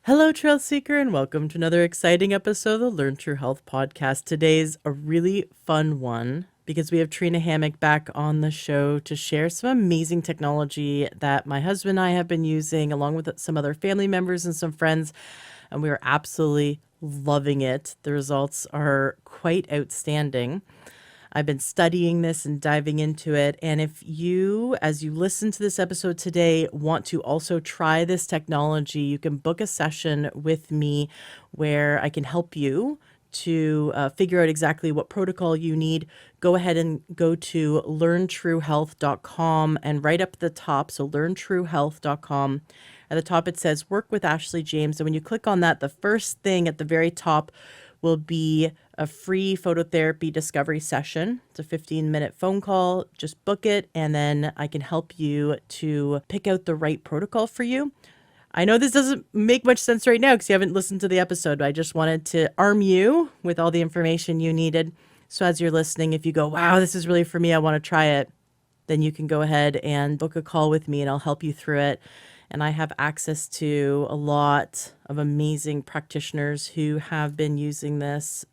Hello, Trail Seeker, and welcome to another exciting episode of the Learn True Health podcast. Today's a really fun one because we have Trina Hammack back on the show to share some amazing technology that my husband and I have been using, along with some other family members and some friends, and we are absolutely loving it. The results are quite outstanding. I've been studying this and diving into it. And if you, as you listen to this episode today, want to also try this technology, you can book a session with me where I can help you to figure out exactly what protocol you need. Go ahead and go to learntruehealth.com and right up at the top, so learntruehealth.com. At the top, it says work with Ashley James. And when you click on that, the first thing at the very top will be a free phototherapy discovery session. It's a 15-minute phone call. Just book it, and then I can help you to pick out the right protocol for you. I know this doesn't make much sense right now because you haven't listened to the episode, but I just wanted to arm you with all the information you needed. So as you're listening, if you go, wow, this is really for me, I want to try it, then you can go ahead and book a call with me and I'll help you through it. And I have access to a lot of amazing practitioners who have been using this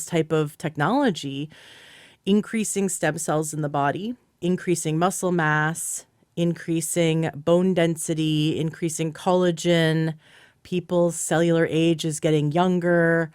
type of technology, increasing stem cells in the body, increasing muscle mass, increasing bone density, increasing collagen. People's cellular age is getting younger.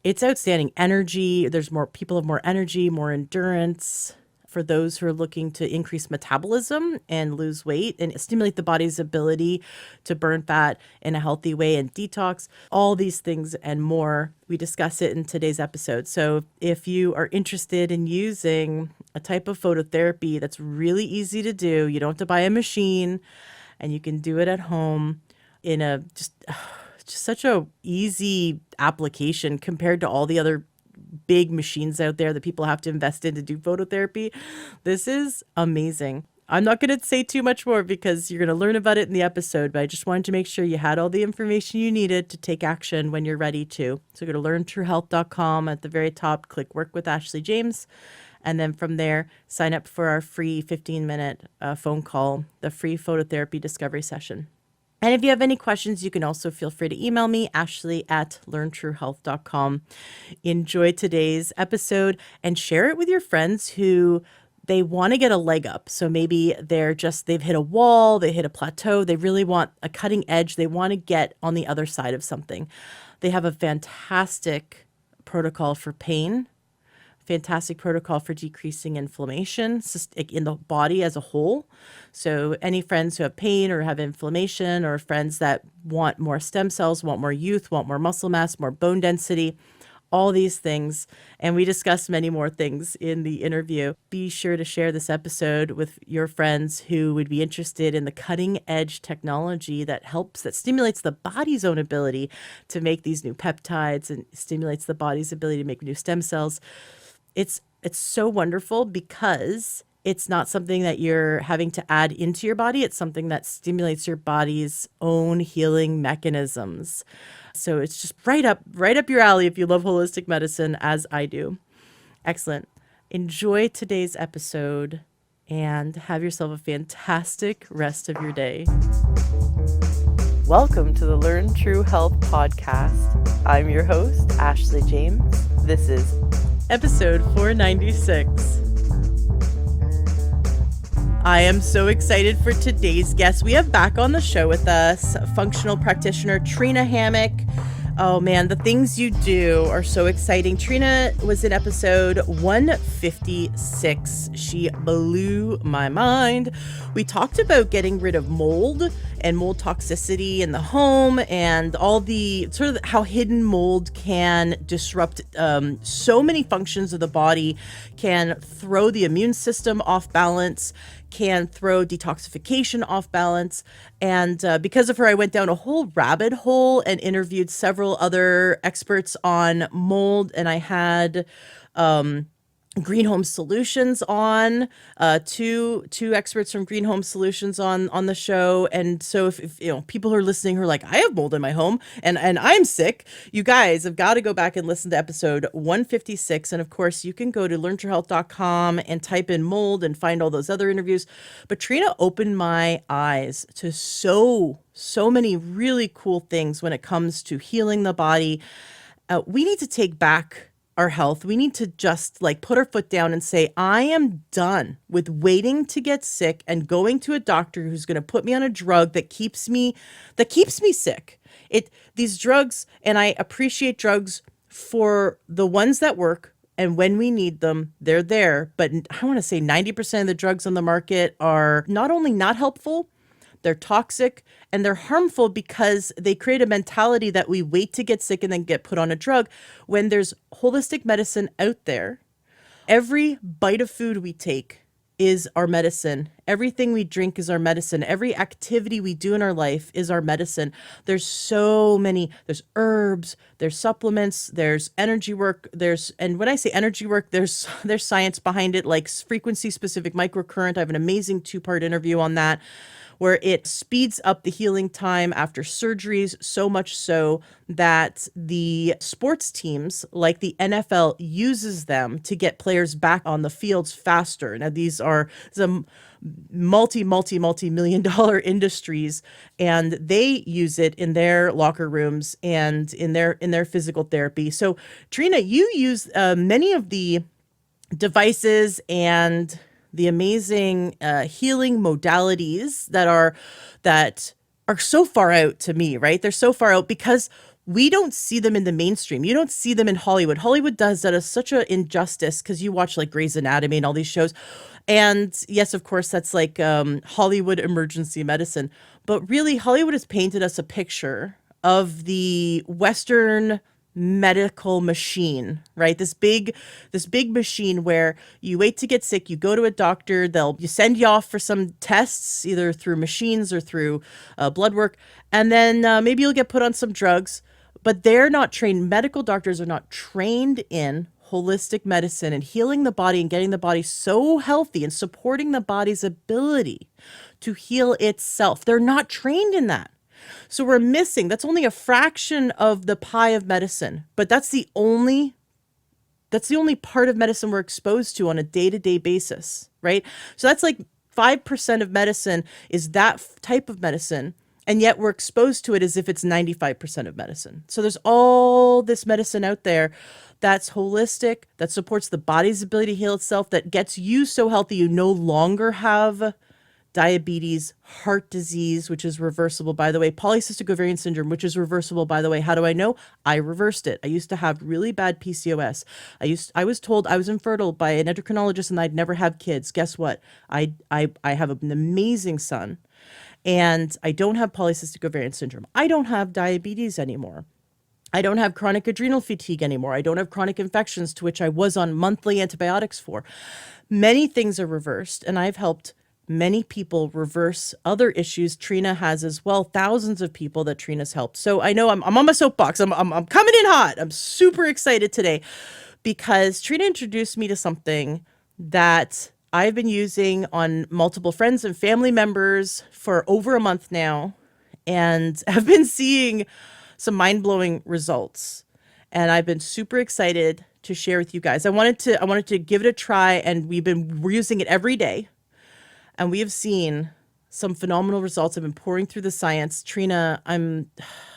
It's outstanding. Energy. There's more people have more energy, more endurance. For those who are looking to increase metabolism and lose weight and stimulate the body's ability to burn fat in a healthy way and detox, all these things and more, we discuss it in today's episode. So if you are interested in using a type of phototherapy that's really easy to do, you don't have to buy a machine and you can do it at home in a just such a easy application compared to all the other big machines out there that people have to invest in to do phototherapy. This is amazing. I'm not going to say too much more because you're going to learn about it in the episode, but I just wanted to make sure you had all the information you needed to take action when you're ready to. So go to learntruehealth.com. At the very top, click Work with Ashley James. And then from there, sign up for our free 15-minute phone call, the free phototherapy discovery session. And if you have any questions, you can also feel free to email me, ashley@learntruehealth.com. Enjoy today's episode and share it with your friends who they want to get a leg up. So maybe they've hit a wall, they hit a plateau, they really want a cutting edge, they want to get on the other side of something. They have a fantastic protocol for pain, fantastic protocol for decreasing inflammation in the body as a whole. So any friends who have pain or have inflammation, or friends that want more stem cells, want more youth, want more muscle mass, more bone density, all these things. And we discuss many more things in the interview. Be sure to share this episode with your friends who would be interested in the cutting edge technology that stimulates the body's own ability to make these new peptides and stimulates the body's ability to make new stem cells. It's so wonderful because it's not something that you're having to add into your body. It's something that stimulates your body's own healing mechanisms. So it's just right up your alley if you love holistic medicine, as I do. Excellent. Enjoy today's episode and have yourself a fantastic rest of your day. Welcome to the Learn True Health podcast. I'm your host, Ashley James. This is episode 496. I am so excited for today's guest. We have back on the show with us functional practitioner Trina Hammack. Oh man, the things you do are so exciting. Trina was in episode 156. She blew my mind. We talked about getting rid of mold and mold toxicity in the home and all the sort of how hidden mold can disrupt so many functions of the body, can throw the immune system off balance, can throw detoxification off balance. And because of her, I went down a whole rabbit hole and interviewed several other experts on mold. And I had Green Home Solutions on, two experts from Green Home Solutions on the show. And so if you know people who are listening who are like, I have mold in my home and I'm sick, you guys have got to go back and listen to episode 156. And of course, you can go to learntoyourhealth.com and type in mold and find all those other interviews. But Trina opened my eyes to so many really cool things when it comes to healing the body. We need to take back our health. We need to just like put our foot down and say, I am done with waiting to get sick and going to a doctor who's going to put me on a drug that keeps me sick. These drugs, and I appreciate drugs for the ones that work. And when we need them, they're there. But I want to say 90% of the drugs on the market are not only not helpful, they're toxic and they're harmful because they create a mentality that we wait to get sick and then get put on a drug when there's holistic medicine out there. Every bite of food we take is our medicine. Everything we drink is our medicine. Every activity we do in our life is our medicine. There's so many, there's herbs, there's supplements, there's energy work, and when I say energy work, there's science behind it, like frequency specific microcurrent. I have an amazing 2-part interview on that, where it speeds up the healing time after surgeries, so much so that the sports teams like the NFL uses them to get players back on the fields faster. Now, these are some multi-million dollar industries, and they use it in their locker rooms and in their physical therapy. So Trina, you use many of the devices and the amazing healing modalities that are so far out to me, right? They're so far out because we don't see them in the mainstream. You don't see them in Hollywood. Hollywood does that as such an injustice because you watch like Grey's Anatomy and all these shows. And yes, of course, that's like Hollywood emergency medicine. But really, Hollywood has painted us a picture of the Western medical machine, right? This big machine where you wait to get sick, you go to a doctor, you send you off for some tests, either through machines or through blood work, and then maybe you'll get put on some drugs, but they're not trained. Medical doctors are not trained in holistic medicine and healing the body and getting the body so healthy and supporting the body's ability to heal itself. They're not trained in that. So that's only a fraction of the pie of medicine, but that's the only part of medicine we're exposed to on a day-to-day basis, right? So that's like 5% of medicine is that type of medicine, and yet we're exposed to it as if it's 95% of medicine. So there's all this medicine out there that's holistic, that supports the body's ability to heal itself, that gets you so healthy you no longer have diabetes, heart disease, which is reversible, by the way, polycystic ovarian syndrome, which is reversible, by the way. How do I know? I reversed it. I used to have really bad PCOS. I was told I was infertile by an endocrinologist and I'd never have kids. Guess what? I have an amazing son, and I don't have polycystic ovarian syndrome. I don't have diabetes anymore. I don't have chronic adrenal fatigue anymore. I don't have chronic infections, to which I was on monthly antibiotics for. Many things are reversed, and I've helped many people reverse other issues Trina has as well. Thousands of people that Trina's helped. So I know I'm on my soapbox. I'm coming in hot. I'm super excited today because Trina introduced me to something that I've been using on multiple friends and family members for over a month now, and have been seeing some mind-blowing results. And I've been super excited to share with you guys. I wanted to give it a try, and we're using it every day. And we have seen some phenomenal results. I've been pouring through the science. Trina, I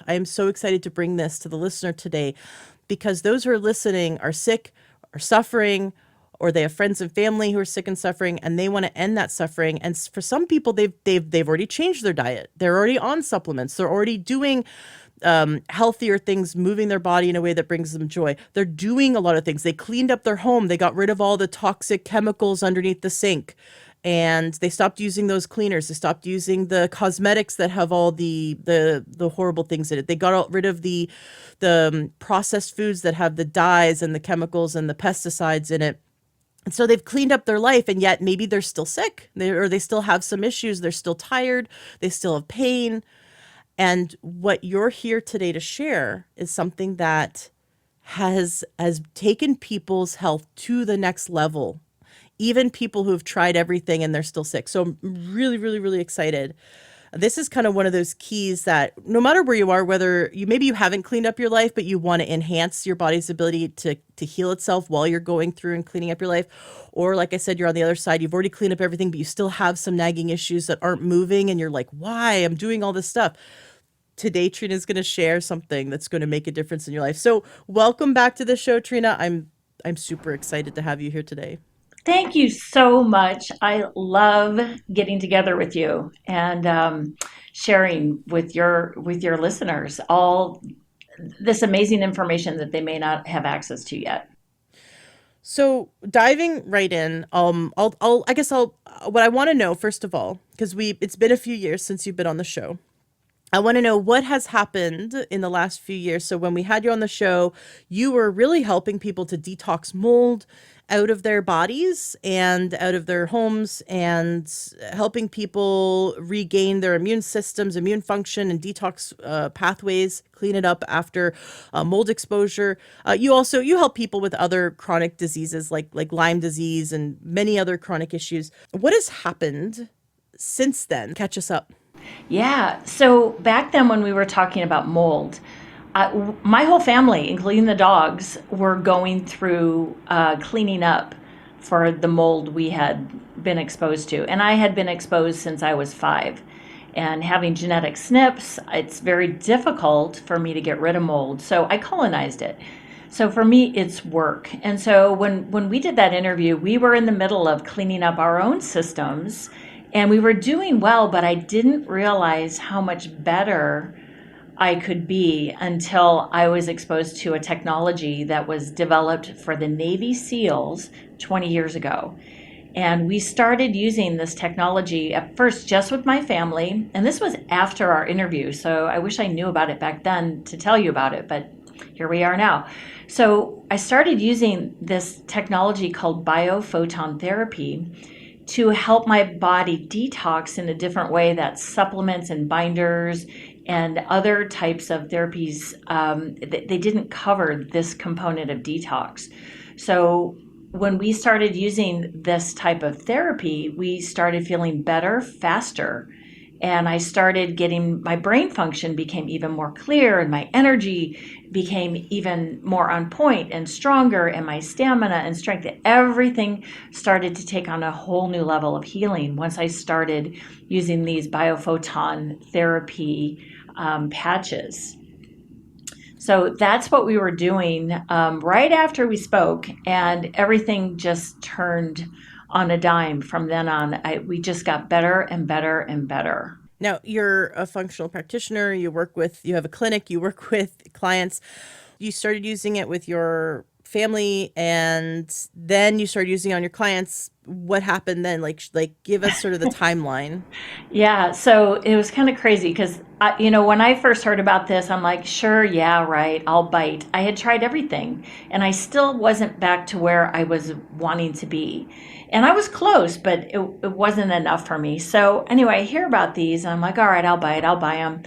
am so excited to bring this to the listener today, because those who are listening are sick, are suffering, or they have friends and family who are sick and suffering, and they want to end that suffering. And for some people, they've already changed their diet. They're already on supplements. They're already doing healthier things, moving their body in a way that brings them joy. They're doing a lot of things. They cleaned up their home. They got rid of all the toxic chemicals underneath the sink. And they stopped using those cleaners. They stopped using the cosmetics that have all the horrible things in it. They got rid of the processed foods that have the dyes and the chemicals and the pesticides in it. And so they've cleaned up their life, and yet maybe they're still sick, or they still have some issues. They're still tired. They still have pain. And what you're here today to share is something that has taken people's health to the next level, even people who've tried everything and they're still sick. So I'm really, really, really excited. This is kind of one of those keys that no matter where you are, whether you maybe you haven't cleaned up your life, but you want to enhance your body's ability to heal itself while you're going through and cleaning up your life, or like I said, you're on the other side, you've already cleaned up everything, but you still have some nagging issues that aren't moving, and you're like, why? I'm doing all this stuff. Today, Trina is going to share something that's going to make a difference in your life. So, welcome back to the show, Trina. I'm super excited to have you here today. Thank you so much. I love getting together with you and sharing with your listeners all this amazing information that they may not have access to yet. So diving right in, I guess what I want to know first of all, because it's been a few years since you've been on the show. I want to know what has happened in the last few years. So when we had you on the show, you were really helping people to detox mold out of their bodies and out of their homes, and helping people regain their immune systems, immune function, and detox pathways, clean it up after mold exposure. You help people with other chronic diseases like Lyme disease and many other chronic issues. What has happened since then? Catch us up. Yeah. So back then, when we were talking about mold, my whole family, including the dogs, were going through cleaning up for the mold we had been exposed to. And I had been exposed since I was 5. And having genetic SNPs, it's very difficult for me to get rid of mold. So I colonized it. So for me, it's work. And so when we did that interview, we were in the middle of cleaning up our own systems, and we were doing well, but I didn't realize how much better I could be until I was exposed to a technology that was developed for the Navy SEALs 20 years ago. And we started using this technology at first just with my family. And this was after our interview. So I wish I knew about it back then to tell you about it, but here we are now. So I started using this technology called biophoton therapy to help my body detox in a different way, that supplements and binders and other types of therapies, they didn't cover this component of detox. So when we started using this type of therapy, we started feeling better faster. And I started getting my brain function became even more clear, and my energy became even more on point and stronger, and my stamina and strength, everything started to take on a whole new level of healing once I started using these biophoton therapy patches. So that's what we were doing right after we spoke, and everything just turned on a dime from then on. We just got better and better and better. Now, you're a functional practitioner, you have a clinic, you work with clients. You started using it with your family, and then you started using it on your clients. What happened then? Like give us sort of the timeline. Yeah, so it was kind of crazy because when I first heard about this, I'm like, sure, yeah, right, I'll bite. I had tried everything, and I still wasn't back to where I was wanting to be. And I was close, but it wasn't enough for me. So anyway, I hear about these, and I'm like, all right, I'll buy it, I'll buy them.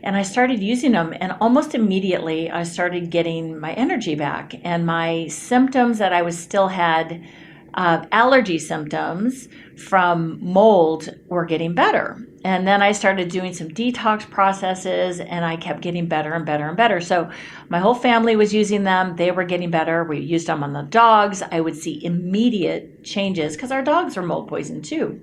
And I started using them, and almost immediately I started getting my energy back, and my symptoms that I was still had allergy symptoms from mold were getting better. And then I started doing some detox processes, and I kept getting better and better and better. So my whole family was using them. They were getting better. We used them on the dogs. I would see immediate changes because our dogs are mold poisoned too.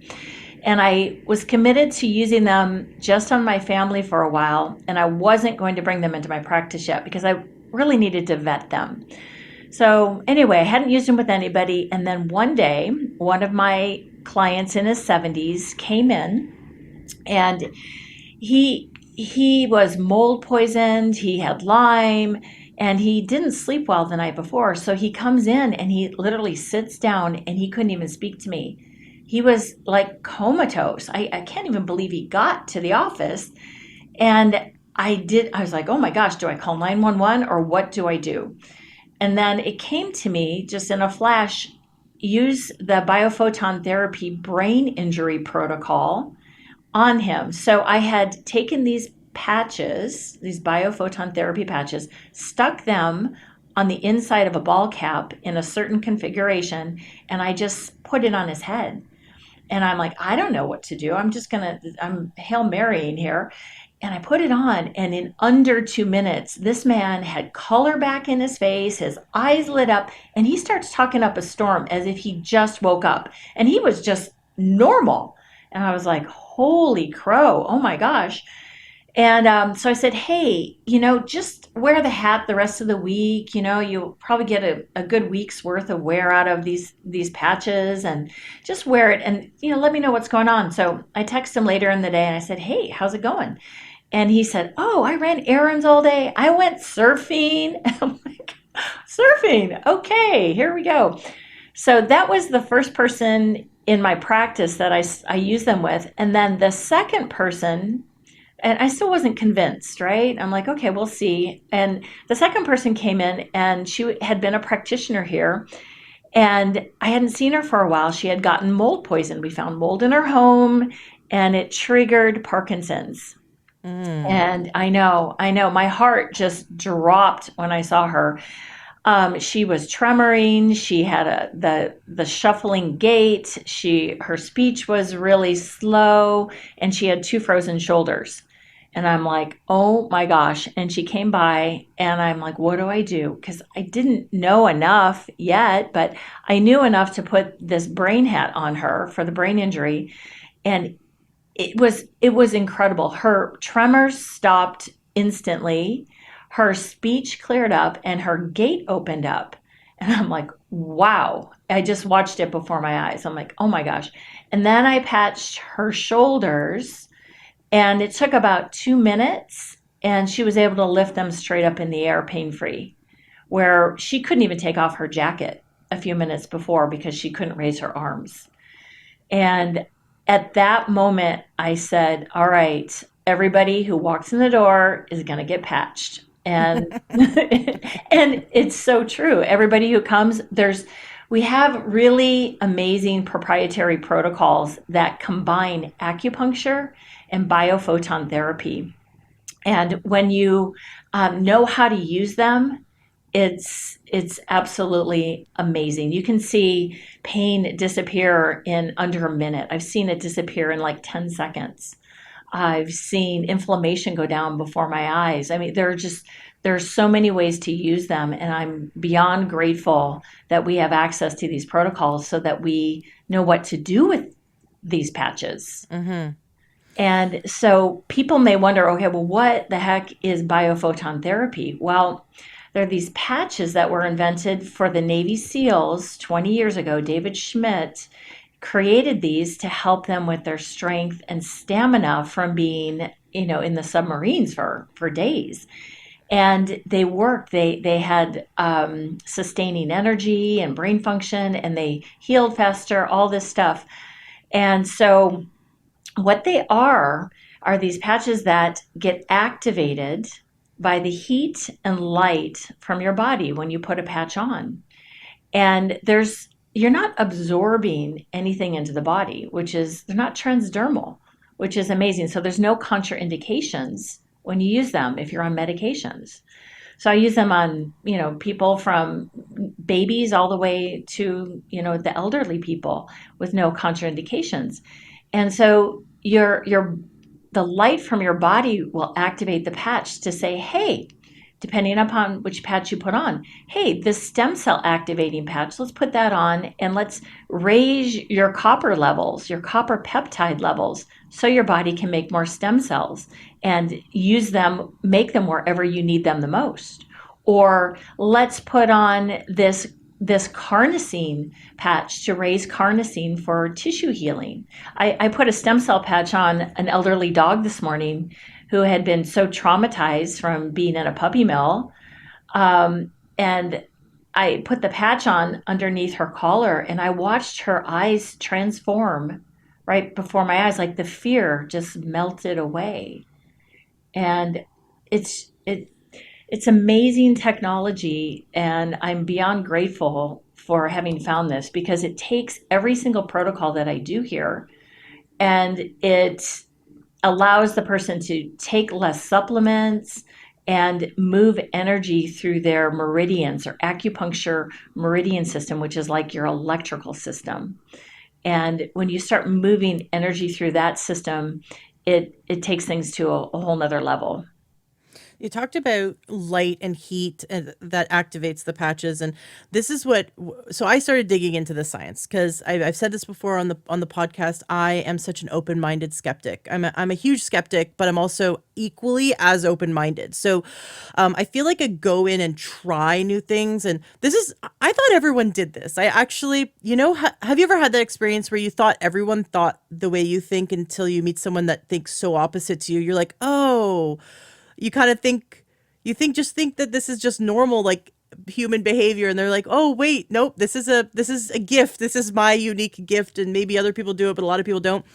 And I was committed to using them just on my family for a while. And I wasn't going to bring them into my practice yet because I really needed to vet them. So anyway, I hadn't used them with anybody. And then one day, one of my clients in his 70s came in, and he was mold poisoned. He had Lyme, and he didn't sleep well the night before. So he comes in and he literally sits down, and he couldn't even speak to me. He was like comatose. I can't even believe he got to the office. And I was like, oh my gosh, do I call 911 or what do I do? And then it came to me just in a flash, use the biophoton therapy brain injury protocol on him. So I had taken these patches, these biophoton therapy patches, stuck them on the inside of a ball cap in a certain configuration, and I just put it on his head. And I'm like, I don't know what to do. I'm Hail Marying here. And I put it on, and in under 2 minutes, this man had color back in his face, his eyes lit up, and he starts talking up a storm as if he just woke up. And he was just normal. And I was like, holy crow, oh my gosh. And so I said, hey, just wear the hat the rest of the week. You'll probably get a good week's worth of wear out of these patches, and just wear it, and, let me know what's going on. So I texted him later in the day and I said, hey, how's it going? And he said, oh, I ran errands all day. I went surfing. I'm like, surfing. Okay, here we go. So that was the first person in my practice that I use them with. And then the second person, and I still wasn't convinced, right? I'm like, okay, we'll see. And the second person came in, and she had been a practitioner here, and I hadn't seen her for a while. She had gotten mold poison. We found mold in her home, and it triggered Parkinson's. And I know, my heart just dropped when I saw her. She was tremoring. She had the shuffling gait. Her speech was really slow, and she had two frozen shoulders. And I'm like, oh my gosh. And she came by, and I'm like, what do I do? Because I didn't know enough yet, but I knew enough to put this brain hat on her for the brain injury. And it was incredible. Her tremors stopped instantly. Her speech cleared up, and her gait opened up. And I'm like, wow. I just watched it before my eyes. I'm like, oh my gosh. And then I patched her shoulders, and it took about 2 minutes, and she was able to lift them straight up in the air pain-free, where she couldn't even take off her jacket a few minutes before because she couldn't raise her arms. And at that moment, I said, all right, everybody who walks in the door is going to get patched. And and it's so true. Everybody who comes, we have really amazing proprietary protocols that combine acupuncture and biophoton therapy. And when you know how to use them, it's absolutely amazing. You can see pain disappear in under a minute. I've seen it disappear in like 10 seconds. I've seen inflammation go down before my eyes. I mean, there's so many ways to use them, and I'm beyond grateful that we have access to these protocols so that we know what to do with these patches. And so people may wonder, okay, well, what the heck is biophoton therapy? Well, there are these patches that were invented for the Navy SEALs 20 years ago. David Schmidt created these to help them with their strength and stamina from being, in the submarines for days. And they worked. They had sustaining energy and brain function, and they healed faster, all this stuff. And so what they are these patches that get activated by the heat and light from your body when you put a patch on. And you're not absorbing anything into the body, they're not transdermal, which is amazing. So there's no contraindications when you use them if you're on medications. So I use them on, people from babies all the way to, the elderly people with no contraindications. And so the light from your body will activate the patch to say, hey, depending upon which patch you put on, hey, this stem cell activating patch, let's put that on, and let's raise your copper levels, your copper peptide levels, so your body can make more stem cells and make them wherever you need them the most. Or let's put on this carnosine patch to raise carnosine for tissue healing. I put a stem cell patch on an elderly dog this morning who had been so traumatized from being in a puppy mill. And I put the patch on underneath her collar, and I watched her eyes transform right before my eyes, like the fear just melted away. And it's amazing technology, and I'm beyond grateful for having found this, because it takes every single protocol that I do here, and it allows the person to take less supplements and move energy through their meridians or acupuncture meridian system, which is like your electrical system. And when you start moving energy through that system, it takes things to a whole nother level. You talked about light and heat and that activates the patches, and this is what. So I started digging into the science because I've said this before on the podcast. I am such an open minded skeptic. I'm a huge skeptic, but I'm also equally as open minded. So I feel like I go in and try new things, and this is. I thought everyone did this. I actually, have you ever had that experience where you thought everyone thought the way you think until you meet someone that thinks so opposite to you? You're like, oh, you kind of think think that this is just normal, like human behavior, and they're like, oh wait, nope, this is a gift, this is my unique gift, and maybe other people do it but a lot of people don't.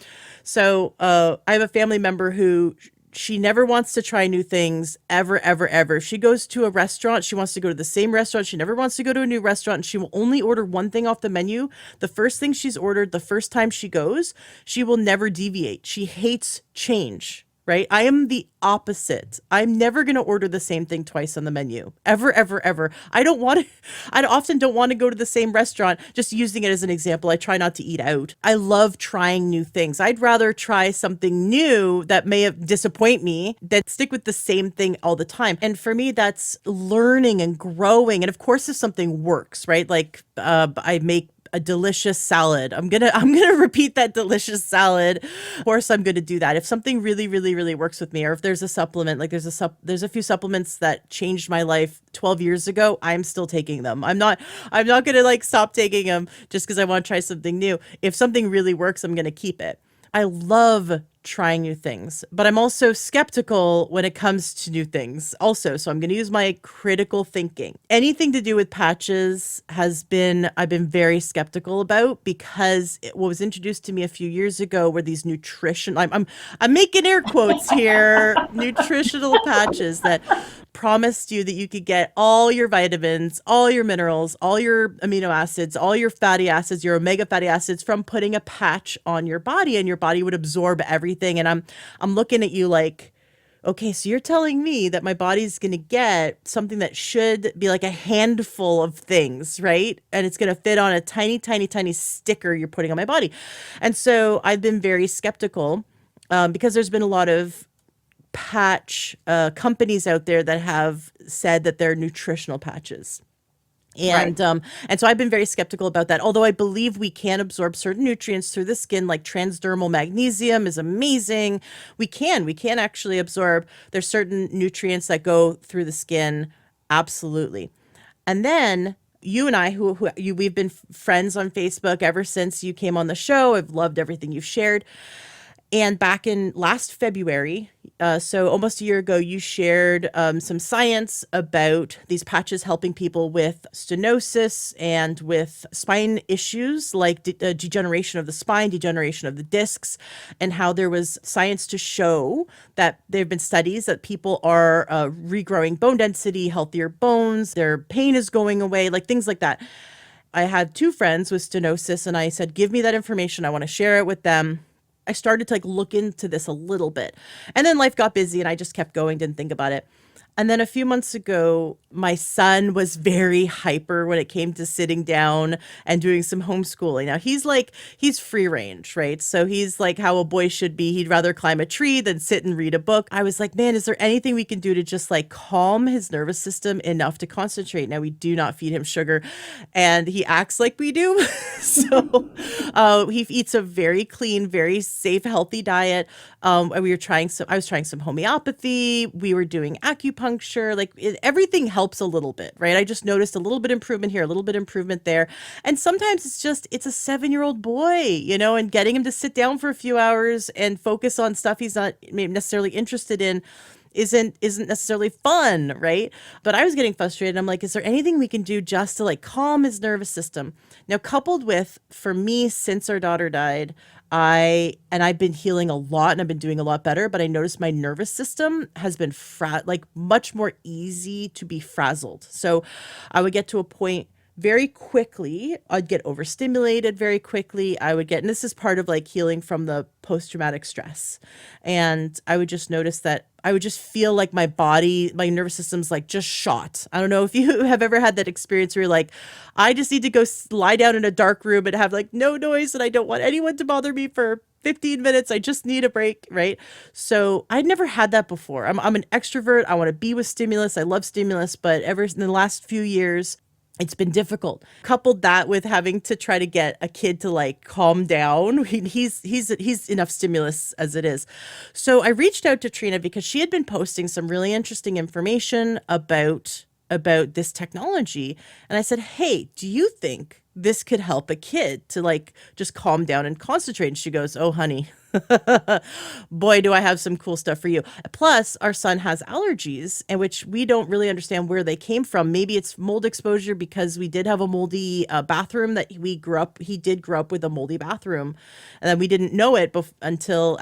So I have a family member who she never wants to try new things ever, ever, ever. She goes to a restaurant, she wants to go to the same restaurant, she never wants to go to a new restaurant, and she will only order one thing off the menu. The first thing she's ordered the first time she goes, she will never deviate. She hates change, right? I am the opposite. I'm never going to order the same thing twice on the menu. Ever, ever, ever. I often don't want to go to the same restaurant. Just using it as an example, I try not to eat out. I love trying new things. I'd rather try something new that may have disappoint me than stick with the same thing all the time. And for me, that's learning and growing. And of course, if something works, right? Like I make a delicious salad. I'm gonna repeat that delicious salad. Of course, I'm gonna do that. If something really, really, really works with me, or if there's a supplement, like there's a few supplements that changed my life 12 years ago, I'm still taking them. I'm not gonna like stop taking them just because I want to try something new. If something really works, I'm gonna keep it. I love trying new things, but I'm also skeptical when it comes to new things also. So I'm going to use my critical thinking. Anything to do with patches I've been very skeptical about because what was introduced to me a few years ago were these I'm making air quotes here, nutritional patches that promised you that you could get all your vitamins, all your minerals, all your amino acids, all your fatty acids, your omega fatty acids from putting a patch on your body, and your body would absorb everything. And I'm looking at you like, okay, so you're telling me that my body's going to get something that should be like a handful of things, right? And it's going to fit on a tiny, tiny, tiny sticker you're putting on my body. And so I've been very skeptical because there's been a lot of patch companies out there that have said that they're nutritional patches. Right. And so I've been very skeptical about that. Although I believe we can absorb certain nutrients through the skin, like transdermal magnesium is amazing. We can actually absorb. There's certain nutrients that go through the skin, absolutely. And then you and I, we've been friends on Facebook ever since you came on the show. I've loved everything you've shared. And back in last February, so almost a year ago, you shared some science about these patches helping people with stenosis and with spine issues like degeneration of the spine, degeneration of the discs, and how there was science to show that there have been studies that people are regrowing bone density, healthier bones, their pain is going away, like things like that. I had two friends with stenosis, and I said, give me that information. I want to share it with them. I started to like look into this a little bit. And then life got busy and I just kept going, didn't think about it. And then a few months ago, my son was very hyper when it came to sitting down and doing some homeschooling. Now he's free range, right? So he's like how a boy should be. He'd rather climb a tree than sit and read a book. I was like, man, is there anything we can do to just like calm his nervous system enough to concentrate? Now we do not feed him sugar and he acts like we do. So he eats a very clean, very safe, healthy diet. And I was trying some homeopathy. We were doing acupuncture. Everything helps a little bit, right? I just noticed a little bit improvement here, a little bit improvement there. And sometimes it's a 7-year-old boy, and getting him to sit down for a few hours and focus on stuff he's not maybe necessarily interested in isn't necessarily fun, right? But I was getting frustrated. I'm like, is there anything we can do just to like calm his nervous system? Now, coupled with, for me, since our daughter died, I've been healing a lot and I've been doing a lot better, but I noticed my nervous system has been much more easy to be frazzled. So I would get to a point very quickly, I'd get overstimulated very quickly. And this is part of like healing from the post-traumatic stress. And I would just notice that I would just feel like my body, my nervous system's like just shot. I don't know if you have ever had that experience where you're like, I just need to go lie down in a dark room and have like no noise, and I don't want anyone to bother me for 15 minutes. I just need a break, right? So I'd never had that before. I'm an extrovert. I want to be with stimulus. I love stimulus, but ever in the last few years, it's been difficult. Coupled that with having to try to get a kid to like calm down. He's enough stimulus as it is. So I reached out to Trina because she had been posting some really interesting information about this technology. And I said, "Hey, do you think this could help a kid to like just calm down and concentrate?" And she goes, "Oh, honey, boy, do I have some cool stuff for you." Plus, our son has allergies, and which we don't really understand where they came from. Maybe it's mold exposure because we did have a moldy bathroom that he did grow up with a moldy bathroom. And then we didn't know it until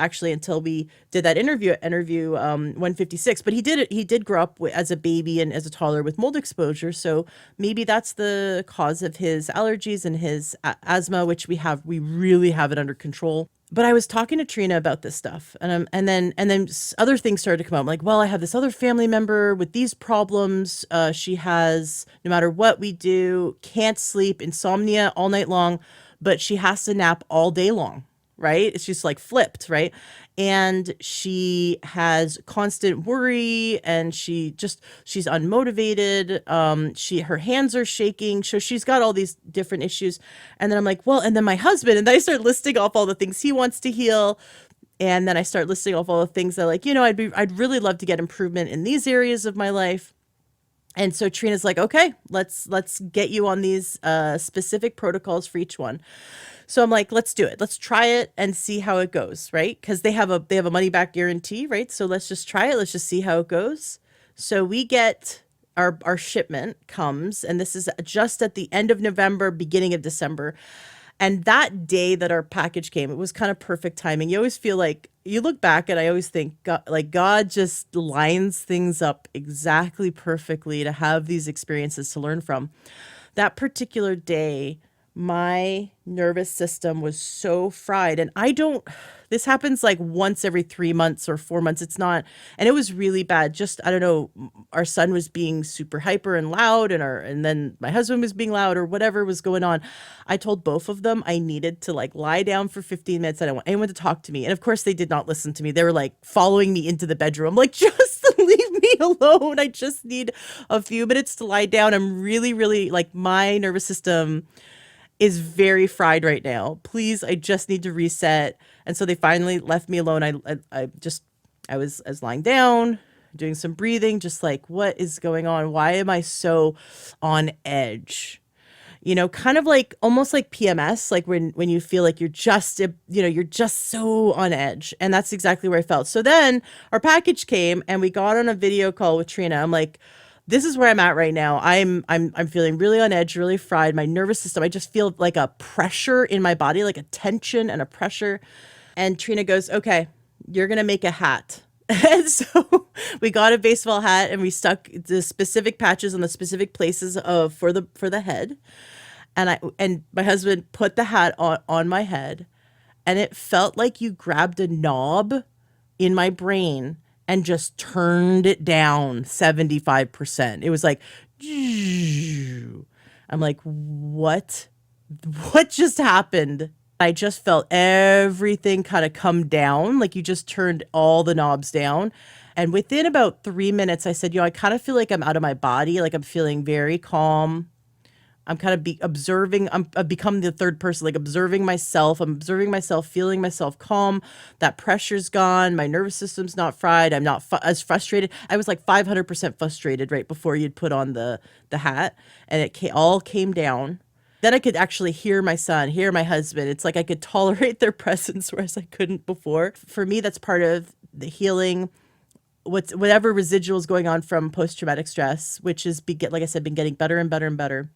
we did that interview 156. But he did grow up as a baby and as a toddler with mold exposure. So maybe that's the cause of his allergies and his asthma, which we really have it under control. But I was talking to Trina about this stuff, and then other things started to come up. I'm like, well, I have this other family member with these problems. She has, no matter what we do, can't sleep, insomnia all night long, but she has to nap all day long, right? It's just like flipped, right? And she has constant worry, and she's unmotivated. Her hands are shaking. So she's got all these different issues. And then I'm like, well, and then my husband, and then I start listing off all the things he wants to heal. And then I start listing off all the things that like, I'd really love to get improvement in these areas of my life. And so Trina's like, okay, let's get you on these specific protocols for each one. So I'm like, let's do it. Let's try it and see how it goes, right? Because they have a money back guarantee, right? So let's just try it. Let's just see how it goes. So we get our shipment comes, and this is just at the end of November, beginning of December. And that day that our package came, it was kind of perfect timing. You always feel like you look back, and I always think God just lines things up exactly perfectly to have these experiences to learn from. That particular day, my nervous system was so fried, and this happens like once every 3 months or 4 months. It's not, and it was really bad. Just, I don't know, our son was being super hyper and loud, and then my husband was being loud, or whatever was going on. I told both of them I needed to like lie down for 15 minutes. I didn't want anyone to talk to me. And of course they did not listen to me. They were like following me into the bedroom. I'm like, just leave me alone. I just need a few minutes to lie down. I'm really, really like, my nervous system is very fried right now. Please, I just need to reset. And so they finally left me alone. I was lying down, doing some breathing, just like, what is going on? Why am I so on edge? Kind of like almost like PMS, like when you feel like you're just so on edge. And that's exactly where I felt. So then our package came, and we got on a video call with Trina. I'm like, this is where I'm at right now. I'm feeling really on edge, really fried. My nervous system, I just feel like a pressure in my body, like a tension and a pressure. And Trina goes, okay, you're going to make a hat. And so we got a baseball hat, and we stuck the specific patches on the specific places for the head. And my husband put the hat on my head, and it felt like you grabbed a knob in my brain and just turned it down 75%. It was like, I'm like, what just happened? I just felt everything kind of come down, like you just turned all the knobs down. And within about 3 minutes, I said, I kind of feel like I'm out of my body, like I'm feeling very calm. I'm kind of observing. I've become the third person, like observing myself. I'm observing myself, feeling myself calm. That pressure's gone. My nervous system's not fried. I'm not as frustrated. I was like 500% frustrated right before you'd put on the hat, and it all came down. Then I could actually hear my son, hear my husband. It's like I could tolerate their presence, whereas I couldn't before. For me, that's part of the healing. Whatever residuals going on from post-traumatic stress, which is, like I said, been getting better and better and better.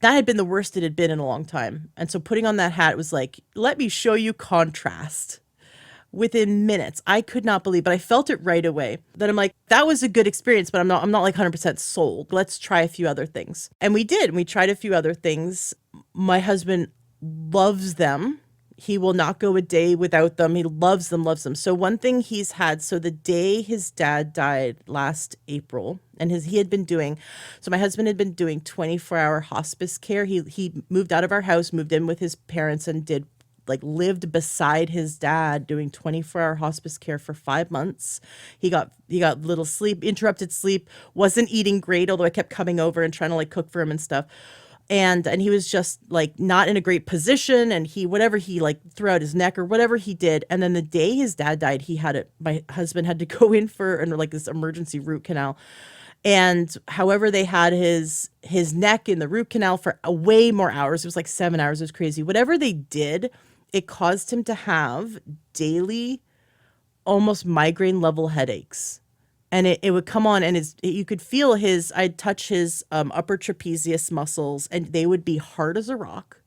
That had been the worst it had been in a long time. And so putting on that hat was like, let me show you contrast. Within minutes, I could not believe, but I felt it right away. Then I'm like, that was a good experience, but I'm not like 100% sold. Let's try a few other things. And we did. We tried a few other things. My husband loves them. He will not go a day without them. He loves them, loves them. So one thing he's had, so the day his dad died last April, and he had been doing, so my husband had been doing 24-hour hospice care. He moved out of our house, moved in with his parents, and did lived beside his dad doing 24-hour hospice care for 5 months. He got little sleep, interrupted sleep, wasn't eating great, although I kept coming over and trying to cook for him and stuff. And he was just not in a great position, and he threw out his neck or whatever he did. And then the day his dad died, my husband had to go in for this emergency root canal. And however, they had his neck in the root canal for way more hours. It was 7 hours. It was crazy. Whatever they did, it caused him to have daily, almost migraine level headaches. And it would come on, and you could feel I'd touch his upper trapezius muscles, and they would be hard as a rock.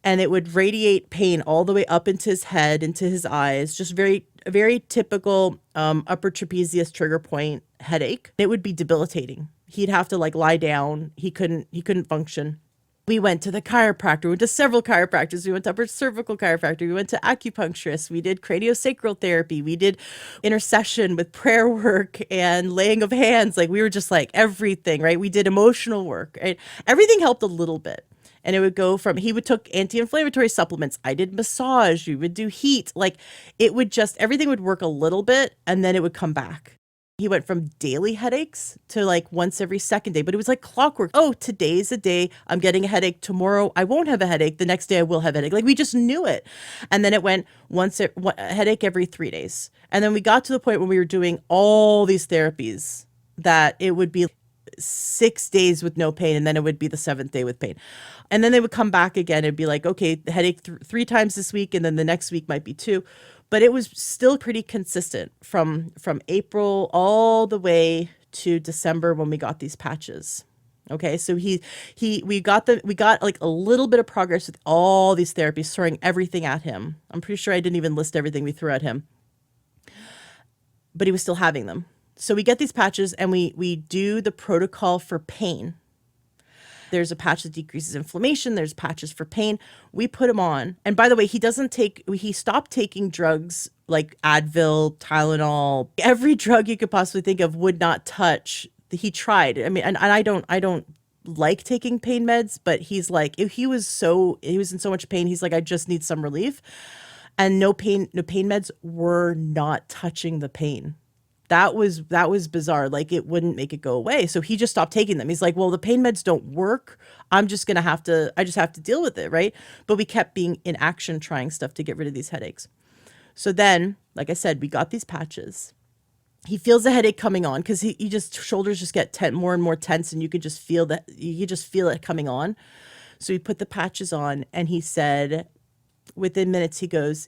And it would radiate pain all the way up into his head, into his eyes, just very, very typical upper trapezius trigger point headache. It would be debilitating. He'd have to lie down. He couldn't function. We went to the chiropractor. We went to several chiropractors. We went to upper cervical chiropractor. We went to acupuncturists. We did craniosacral therapy. We did intercession with prayer work and laying of hands. We were just everything, right? We did emotional work, right? Everything helped a little bit. And it would go from, he would took anti-inflammatory supplements. I did massage. We would do heat. Everything would work a little bit, and then it would come back. He went from daily headaches to once every second day, but it was like clockwork. Oh, today's a day I'm getting a headache. Tomorrow I won't have a headache. The next day I will have a headache. We just knew it. And then it went a headache every 3 days. And then we got to the point when we were doing all these therapies that it would be 6 days with no pain, and then it would be the 7th day with pain. And then they would come back again. It'd be okay, the headache 3 times this week, and then the next week might be 2. But it was still pretty consistent from April all the way to December when we got these patches. Okay, so we got a little bit of progress with all these therapies, throwing everything at him. I'm pretty sure I didn't even list everything we threw at him, but he was still having them. So we get these patches, and we do the protocol for pain. There's a patch that decreases inflammation. There's patches for pain. We put him on. And by the way, he stopped taking drugs like Advil, Tylenol, every drug you could possibly think of would not touch. He tried. I mean, and I don't like taking pain meds, but he's he was in so much pain. He's I just need some relief. And no pain meds were not touching the pain. That was bizarre. It wouldn't make it go away. So he just stopped taking them. He's well, the pain meds don't work. I just have to deal with it. Right. But we kept being in action, trying stuff to get rid of these headaches. So then, like I said, we got these patches. He feels the headache coming on because shoulders just get more and more tense, and you could just feel it coming on. So we put the patches on, and he said within minutes, he goes,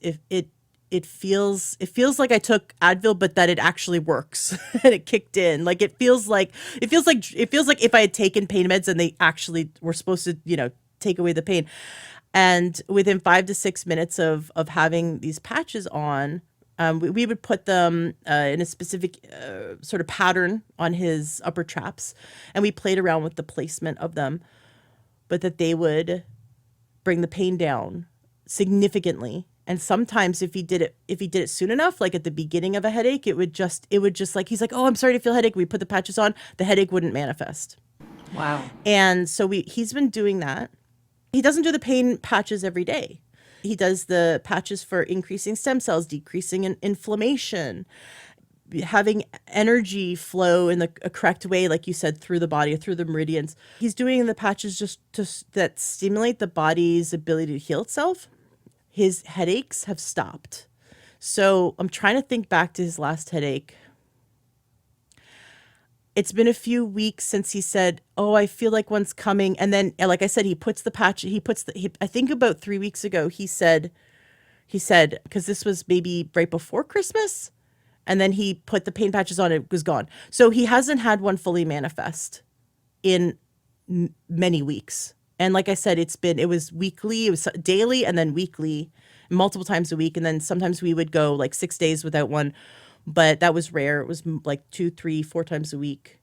it feels like I took Advil, but that it actually works and it kicked in. It feels like if I had taken pain meds and they actually were supposed to, take away the pain. And within 5 to 6 minutes of having these patches on, we would put them in a specific sort of pattern on his upper traps, and we played around with the placement of them, but that they would bring the pain down significantly. And sometimes if he did it soon enough, at the beginning of a headache, it would just he's oh, I'm sorry to feel headache. We put the patches on, the headache wouldn't manifest. Wow. And so he's been doing that. He doesn't do the pain patches every day. He does the patches for increasing stem cells, decreasing inflammation, having energy flow in a correct way, like you said, through the body, through the meridians. He's doing the patches that stimulate the body's ability to heal itself. His headaches have stopped. So I'm trying to think back to his last headache. It's been a few weeks since he said, oh, I feel like one's coming. And then, like I said, he puts the patch, I think about 3 weeks ago, he said, because this was maybe right before Christmas, and then he put the pain patches on, it was gone. So he hasn't had one fully manifest in many weeks. And like I said, it was weekly, it was daily, and then weekly, multiple times a week. And then sometimes we would go 6 days without one, but that was rare. It was 2, 3, 4 times a week.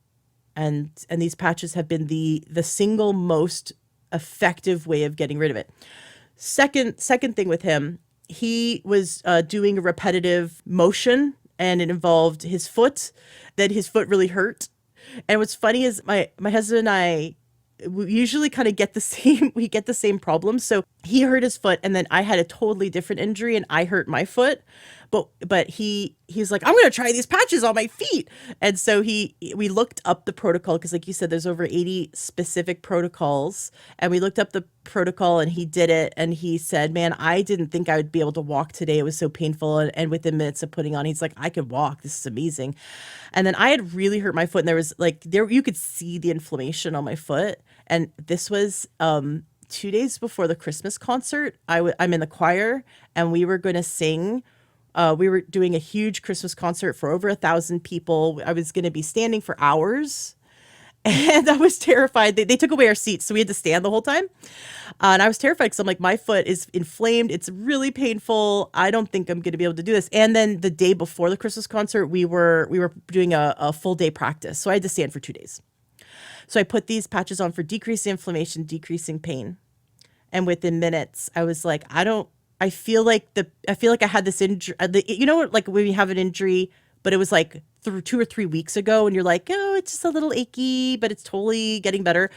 And these patches have been the single most effective way of getting rid of it. Second thing with him, he was doing a repetitive motion, and it involved his foot. Then his foot really hurt. And what's funny is my husband and I, we usually kind of get the same we get the same problem. So he hurt his foot, and then I had a totally different injury and I hurt my foot. But he's like, I'm gonna try these patches on my feet. And so we looked up the protocol, because like you said, there's over 80 specific protocols. And we looked up the protocol, and he did it, and he said, man, I didn't think I would be able to walk today. It was so painful. And within minutes of putting on, he's like, I could walk. This is amazing. And then I had really hurt my foot, and there was like, there you could see the inflammation on my foot. And this was 2 days before the Christmas concert. I'm in the choir, and we were going to sing. We were doing a huge Christmas concert for over 1,000 people. I was going to be standing for hours, and I was terrified. They took away our seats, so we had to stand the whole time. And I was terrified because I'm like, my foot is inflamed. It's really painful. I don't think I'm going to be able to do this. And then the day before the Christmas concert, we were doing a full day practice, so I had to stand for 2 days. So I put these patches on for decreasing inflammation, decreasing pain. And within minutes, I was like, I feel like I had this injury, like when you have an injury, but it was like through 2 or 3 weeks ago, and you're like, oh, it's just a little achy, but it's totally getting better.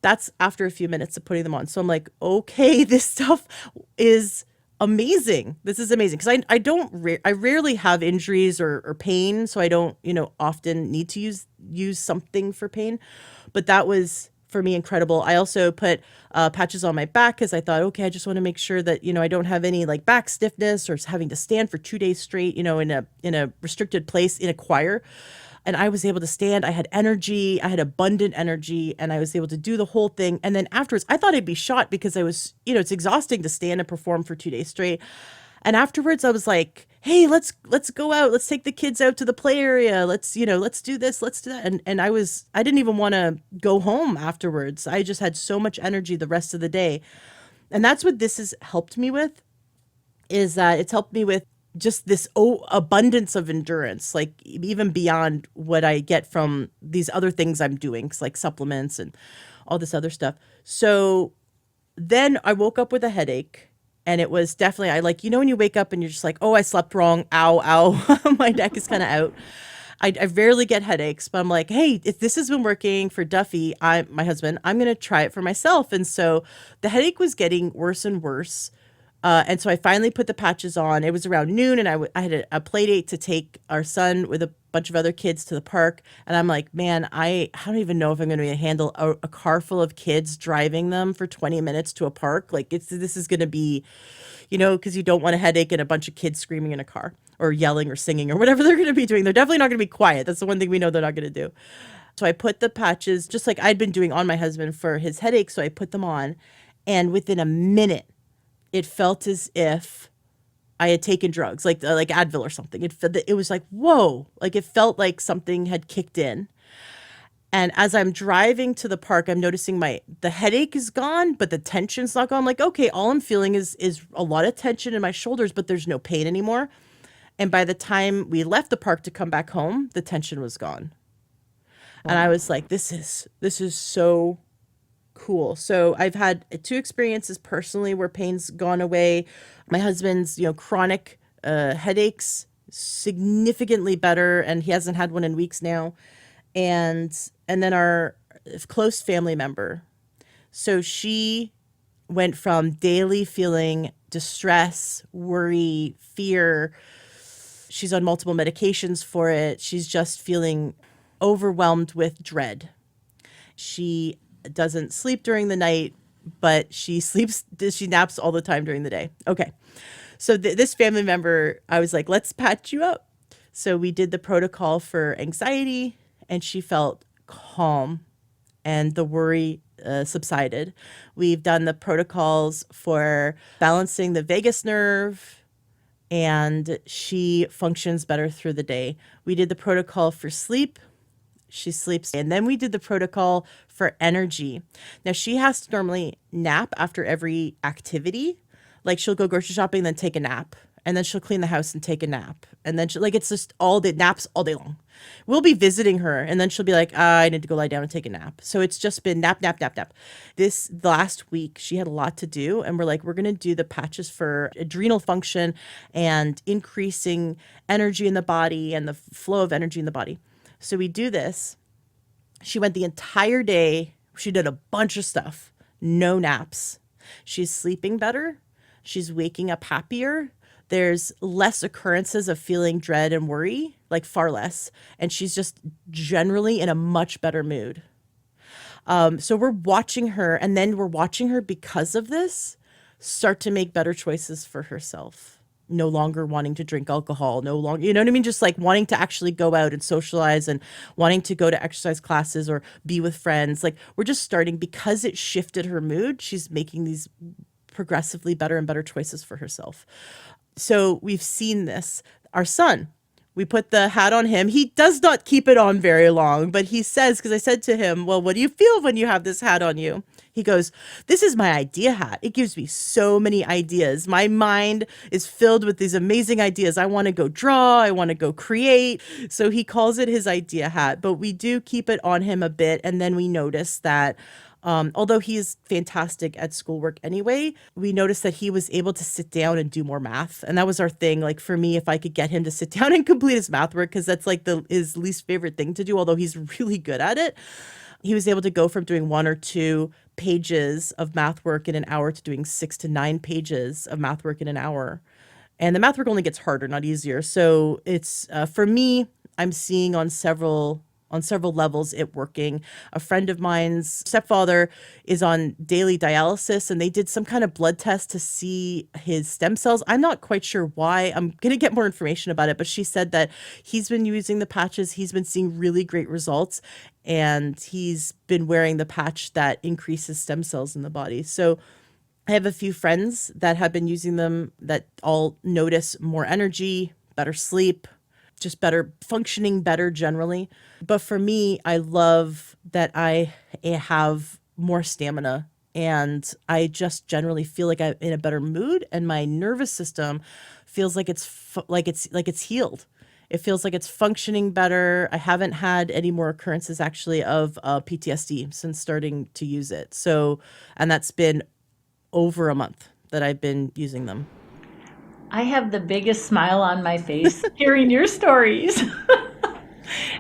That's after a few minutes of putting them on. So I'm like, okay, this stuff is amazing. This is amazing. Because I rarely have injuries or pain, so I don't, often need to use something for pain. But that was, for me, incredible. I also put patches on my back, because I thought, okay, I just want to make sure that, I don't have any like back stiffness or having to stand for 2 days straight, in a restricted place in a choir. And I was able to stand. I had energy. I had abundant energy, and I was able to do the whole thing. And then afterwards, I thought I'd be shot, because I was, it's exhausting to stand and perform for 2 days straight. And afterwards, I was like, hey, let's go out. Let's take the kids out to the play area. Let's do this. Let's do that. And I didn't even want to go home afterwards. I just had so much energy the rest of the day. And that's what this has helped me with, is that it's helped me with just this abundance of endurance, like even beyond what I get from these other things I'm doing, like supplements and all this other stuff. So then I woke up with a headache. And it was definitely, when you wake up and you're just like, oh, I slept wrong. Ow, ow. My neck is kind of out. I rarely get headaches, but I'm like, hey, if this has been working for Duffy, my husband, I'm going to try it for myself. And so the headache was getting worse and worse. And so I finally put the patches on. It was around noon, and I had a play date to take our son with a bunch of other kids to the park. And I'm like, man, I don't even know if I'm going to be able to handle a car full of kids, driving them for 20 minutes to a park. Like this is going to be, because you don't want a headache and a bunch of kids screaming in a car or yelling or singing or whatever they're going to be doing. They're definitely not going to be quiet. That's the one thing we know they're not going to do. So I put the patches, just like I'd been doing on my husband for his headache. So I put them on, and within a minute, it felt as if I had taken drugs, like Advil or something. It was like, whoa, like it felt like something had kicked in. And as I'm driving to the park, I'm noticing the headache is gone, but the tension's not gone. I'm like, okay, all I'm feeling is a lot of tension in my shoulders, but there's no pain anymore. And by the time we left the park to come back home, the tension was gone. Wow. And I was like, this is so cool. So I've had 2 experiences personally where pain's gone away. My husband's, chronic headaches, significantly better, and he hasn't had one in weeks now. And then our close family member. So she went from daily feeling distress, worry, fear. She's on multiple medications for it. She's just feeling overwhelmed with dread. She doesn't sleep during the night, but she naps all the time during the day. Okay. So this family member, I was like, let's patch you up. So we did the protocol for anxiety, and she felt calm, and the worry subsided. We've done the protocols for balancing the vagus nerve, and she functions better through the day. We did the protocol for sleep. She sleeps. And then we did the protocol for energy. Now, she has to normally nap after every activity. Like, she'll go grocery shopping, then take a nap and then she'll clean the house and take a nap. And then she like it's just all day naps all day long. We'll be visiting her and then she'll be like, I need to go lie down and take a nap. So it's just been nap, nap, nap, nap. This last week, she had a lot to do. And we're like, we're going to do the patches for adrenal function and increasing energy in the body and the flow of energy in the body. So we do this. She went the entire day. She did a bunch of stuff, no naps. She's sleeping better. She's waking up happier. There's less occurrences of feeling dread and worry, like far less. And she's just generally in a much better mood. So we're watching her, and then we're watching her because of this start to make better choices for herself. No longer wanting to drink alcohol, no longer, you know what I mean? Just like wanting to actually go out and socialize and wanting to go to exercise classes or be with friends. Like we're just starting because it shifted her mood. She's making these progressively better and better choices for herself. So we've seen this. Our son, we put the hat on him. He does not keep it on very long, but he says, because I said to him, well, what do you feel when you have this hat on you? He goes, this is my idea hat. It gives me so many ideas. My mind is filled with these amazing ideas. I want to go draw. I want to go create. So he calls it his idea hat, but we do keep it on him a bit. And then we notice that although he's fantastic at schoolwork anyway, we noticed that he was able to sit down and do more math. And that was our thing. Like for me, if I could get him to sit down and complete his math work, because that's like his least favorite thing to do, although he's really good at it, he was able to go from doing 1 or 2 pages of math work in an hour to doing 6 to 9 pages of math work in an hour. And the math work only gets harder, not easier. So it's, for me, I'm seeing on several levels it working. A friend of mine's stepfather is on daily dialysis, and they did some kind of blood test to see his stem cells. I'm not quite sure why. I'm going to get more information about it, but she said that he's been using the patches. He's been seeing really great results, and he's been wearing the patch that increases stem cells in the body. So I have a few friends that have been using them that all notice more energy, better sleep, just better functioning better generally. But for me, I love that I have more stamina and I just generally feel like I'm in a better mood and my nervous system feels like it's healed. It feels like it's functioning better. I haven't had any more occurrences actually of PTSD since starting to use it. So, and that's been over a month that I've been using them. I have the biggest smile on my face hearing your stories.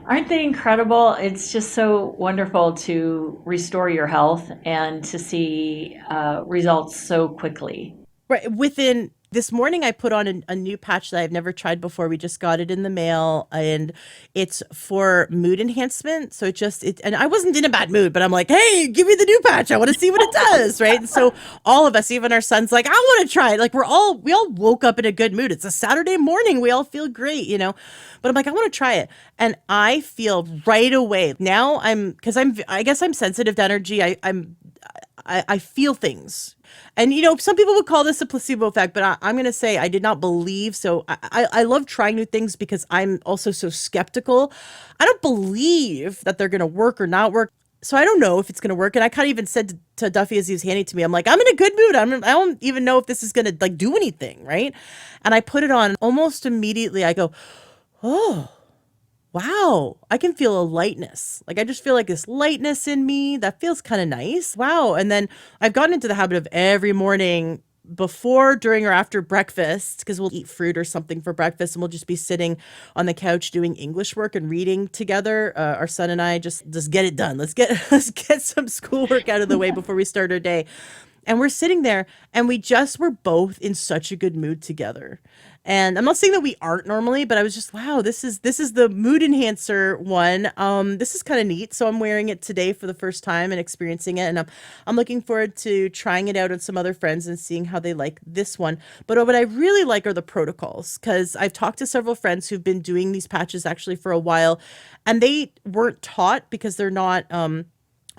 Aren't they incredible? It's just so wonderful to restore your health and to see results so quickly. Right. Within this morning, I put on a new patch that I've never tried before. We just got it in the mail and it's for mood enhancement. So and I wasn't in a bad mood, but I'm like, hey, give me the new patch. I want to see what it does. Right. And so all of us, even our son's like, I want to try it. Like we all woke up in a good mood. It's a Saturday morning. We all feel great, but I'm like, I want to try it. And I feel right away now I guess I'm sensitive to energy. I feel things. And, some people would call this a placebo effect, but I'm going to say I did not believe. So I love trying new things because I'm also so skeptical. I don't believe that they're going to work or not work. So I don't know if it's going to work. And I kind of even said to Duffy as he was handing it to me, I'm like, I'm in a good mood. I don't even know if this is going to like do anything. Right. And I put it on almost immediately. I go, oh, wow, I can feel a lightness. Like I just feel like this lightness in me that feels kind of nice. Wow. And then I've gotten into the habit of every morning before, during, or after breakfast, because we'll eat fruit or something for breakfast and we'll just be sitting on the couch doing English work and reading together. Our son and I just get it done. Let's get some schoolwork out of the way before we start our day. And we're sitting there and we're both in such a good mood together. And I'm not saying that we aren't normally, but I was just, wow, this is the mood enhancer one. This is kind of neat. So I'm wearing it today for the first time and experiencing it. And I'm looking forward to trying it out on some other friends and seeing how they like this one. But what I really like are the protocols, because I've talked to several friends who've been doing these patches actually for a while, and they weren't taught because they're not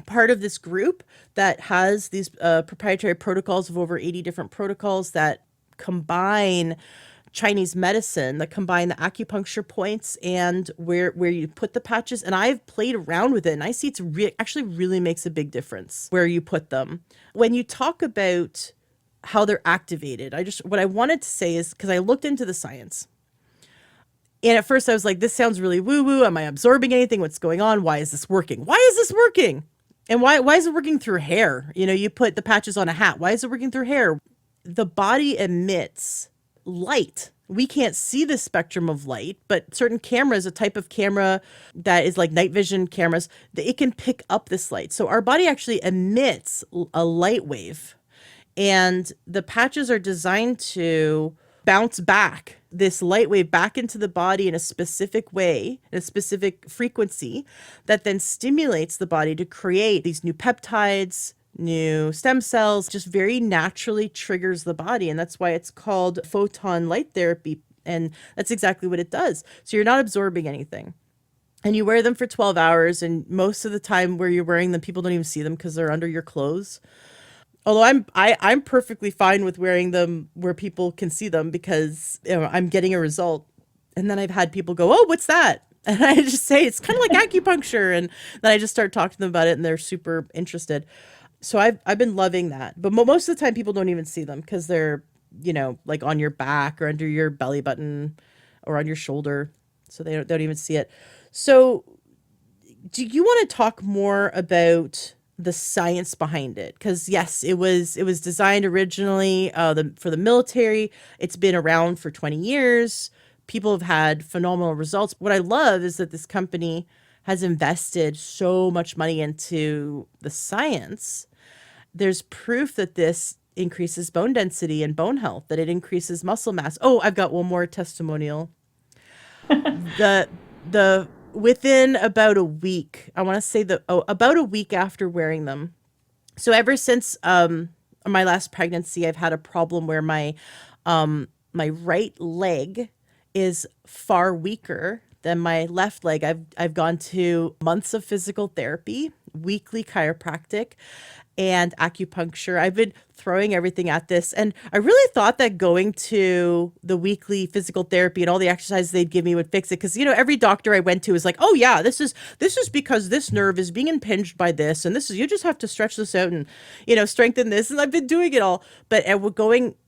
part of this group that has these proprietary protocols of over 80 different protocols that combine Chinese medicine, that combine the acupuncture points and where you put the patches. And I've played around with it and I see actually really makes a big difference where you put them. When you talk about how they're activated. What I wanted to say is, because I looked into the science, and at first I was like, this sounds really woo woo. Am I absorbing anything? What's going on? Why is this working? Why is this working? And why is it working through hair? You put the patches on a hat. Why is it working through hair? The body emits light. We can't see the spectrum of light, but certain cameras, a type of camera that is like night vision cameras, it can pick up this light. So our body actually emits a light wave, and the patches are designed to bounce back this light wave back into the body in a specific way, in a specific frequency, that then stimulates the body to create these new peptides, new stem cells, just very naturally triggers the body. And that's why it's called photon light therapy. And that's exactly what it does. So you're not absorbing anything. And you wear them for 12 hours. And most of the time where you're wearing them, people don't even see them because they're under your clothes. Although I'm perfectly fine with wearing them where people can see them, because I'm getting a result. And then I've had people go, "Oh, what's that?" And I just say it's kind of like acupuncture, and then I just start talking to them about it, and they're super interested. So I've been loving that. But most of the time people don't even see them because they're, like on your back or under your belly button or on your shoulder. So they don't even see it. So do you want to talk more about the science behind it? Because yes, it was designed originally for the military. It's been around for 20 years. People have had phenomenal results. What I love is that this company has invested so much money into the science. There's proof that this increases bone density and bone health, that it increases muscle mass. Oh, I've got one more testimonial. The within about a week, I want to say about a week after wearing them. So ever since my last pregnancy, I've had a problem where my right leg is far weaker than my left leg. I've gone to months of physical therapy, weekly chiropractic, and acupuncture. I've been throwing everything at this. And I really thought that going to the weekly physical therapy and all the exercises they'd give me would fix it. Because, every doctor I went to was like, "Oh yeah, this is because this nerve is being impinged by this. And you just have to stretch this out and, strengthen this." And I've been doing it all. But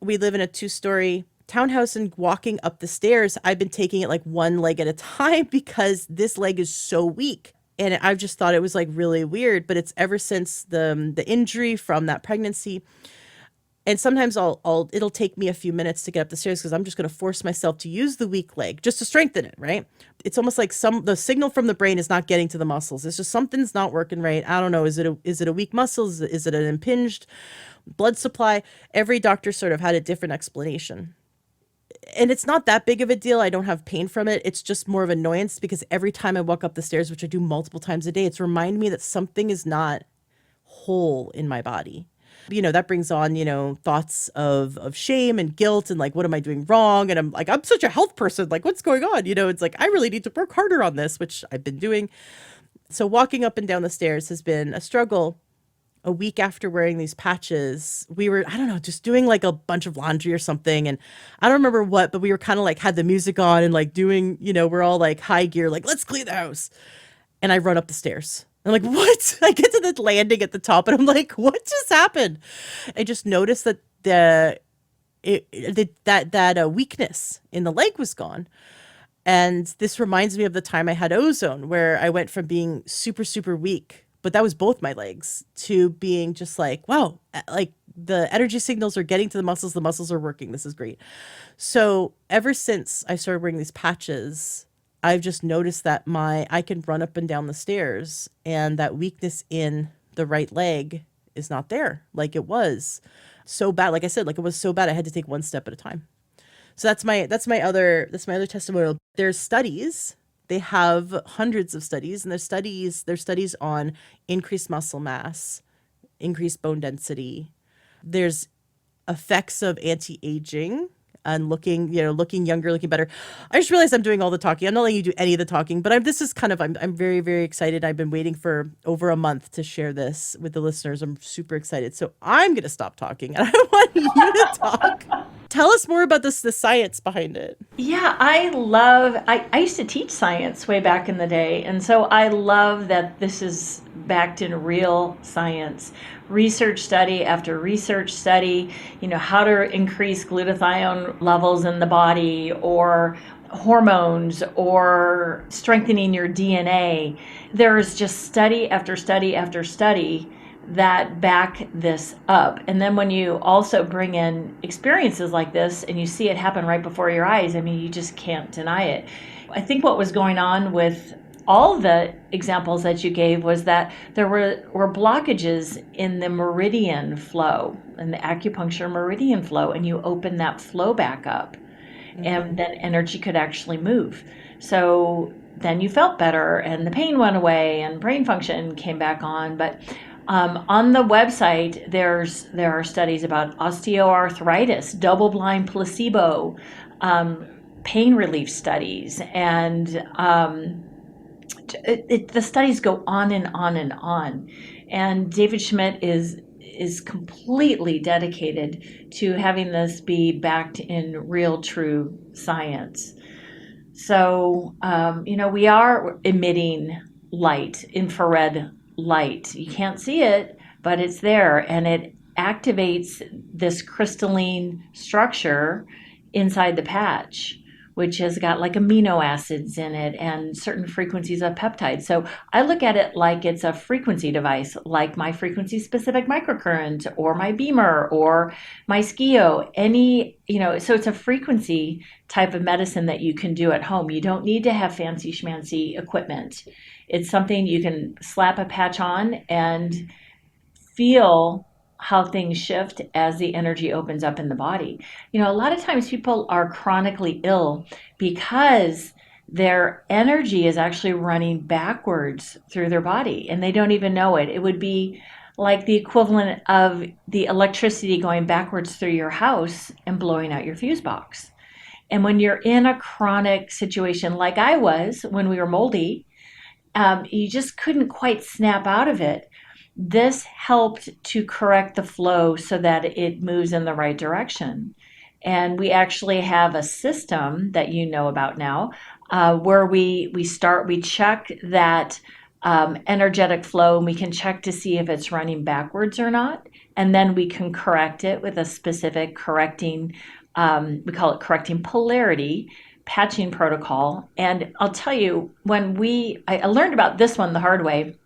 we live in a 2-story townhouse, and walking up the stairs, I've been taking it like one leg at a time because this leg is so weak. And I've just thought it was like really weird, but it's ever since the injury from that pregnancy. And sometimes it'll take me a few minutes to get up the stairs because I'm just going to force myself to use the weak leg just to strengthen it, right? It's almost like the signal from the brain is not getting to the muscles. It's just something's not working right. I don't know. Is it a weak muscle? Is it an impinged blood supply? Every doctor sort of had a different explanation. And it's not that big of a deal. I don't have pain from it. It's just more of annoyance because every time I walk up the stairs, which I do multiple times a day, it's reminding me that something is not whole in my body. That brings on, thoughts of shame and guilt and like, what am I doing wrong? And I'm like, I'm such a health person. Like, what's going on? It's like, I really need to work harder on this, which I've been doing. So walking up and down the stairs has been a struggle. A week after wearing these patches, we were, I don't know, just doing like a bunch of laundry or something. And I don't remember what, but we were kind of like had the music on and like doing, we're all like high gear, like, let's clean the house. And I run up the stairs. I'm like, what? I get to the landing at the top and I'm like, what just happened? I just noticed that that weakness in the leg was gone. And this reminds me of the time I had ozone, where I went from being super, super weak, but that was both my legs, to being just like, wow, like the energy signals are getting to the muscles are working. This is great. So ever since I started wearing these patches, I've just noticed that I can run up and down the stairs, and that weakness in the right leg is not there like it was. So bad. Like I said, like it was so bad I had to take one step at a time. So that's my other testimonial. There's studies. They have hundreds of studies, and there's studies on increased muscle mass, increased bone density. There's effects of anti-aging and looking younger, looking better. I just realized I'm doing all the talking. I'm not letting you do any of the talking, but I'm very, very excited. I've been waiting for over a month to share this with the listeners. I'm super excited. So I'm going to stop talking and I want you to talk. Tell us more about the science behind it. Yeah, I used to teach science way back in the day. And so I love that this is backed in real science, research study after research study, how to increase glutathione levels in the body, or hormones, or strengthening your DNA. There's just study after study after study that back this up. And then when you also bring in experiences like this and you see it happen right before your eyes, I mean, you just can't deny it. I think what was going on with all the examples that you gave was that there were blockages in the meridian flow, in the acupuncture meridian flow, and you open that flow back up, and then energy could actually move. So then you felt better, and the pain went away, and brain function came back on. But on the website, there are studies about osteoarthritis, double-blind placebo, pain relief studies, and the studies go on and on and on. And David Schmidt is completely dedicated to having this be backed in real, true science. So, we are emitting light, infrared light. You can't see it, but it's there, and it activates this crystalline structure inside the patch, which has got like amino acids in it and certain frequencies of peptides. So I look at it like it's a frequency device, like my frequency specific microcurrent, or my beamer, or my skio, so it's a frequency type of medicine that you can do at home. You don't need to have fancy schmancy equipment. It's something you can slap a patch on and feel how things shift as the energy opens up in the body. A lot of times people are chronically ill because their energy is actually running backwards through their body and they don't even know it. It would be like the equivalent of the electricity going backwards through your house and blowing out your fuse box. And when you're in a chronic situation like I was when we were moldy, you just couldn't quite snap out of it. This helped to correct the flow so that it moves in the right direction. And we actually have a system that you know about now, where we check that energetic flow, and we can check to see if it's running backwards or not. And then we can correct it with a specific correcting, we call it correcting polarity, patching protocol. And I'll tell you, I learned about this one the hard way.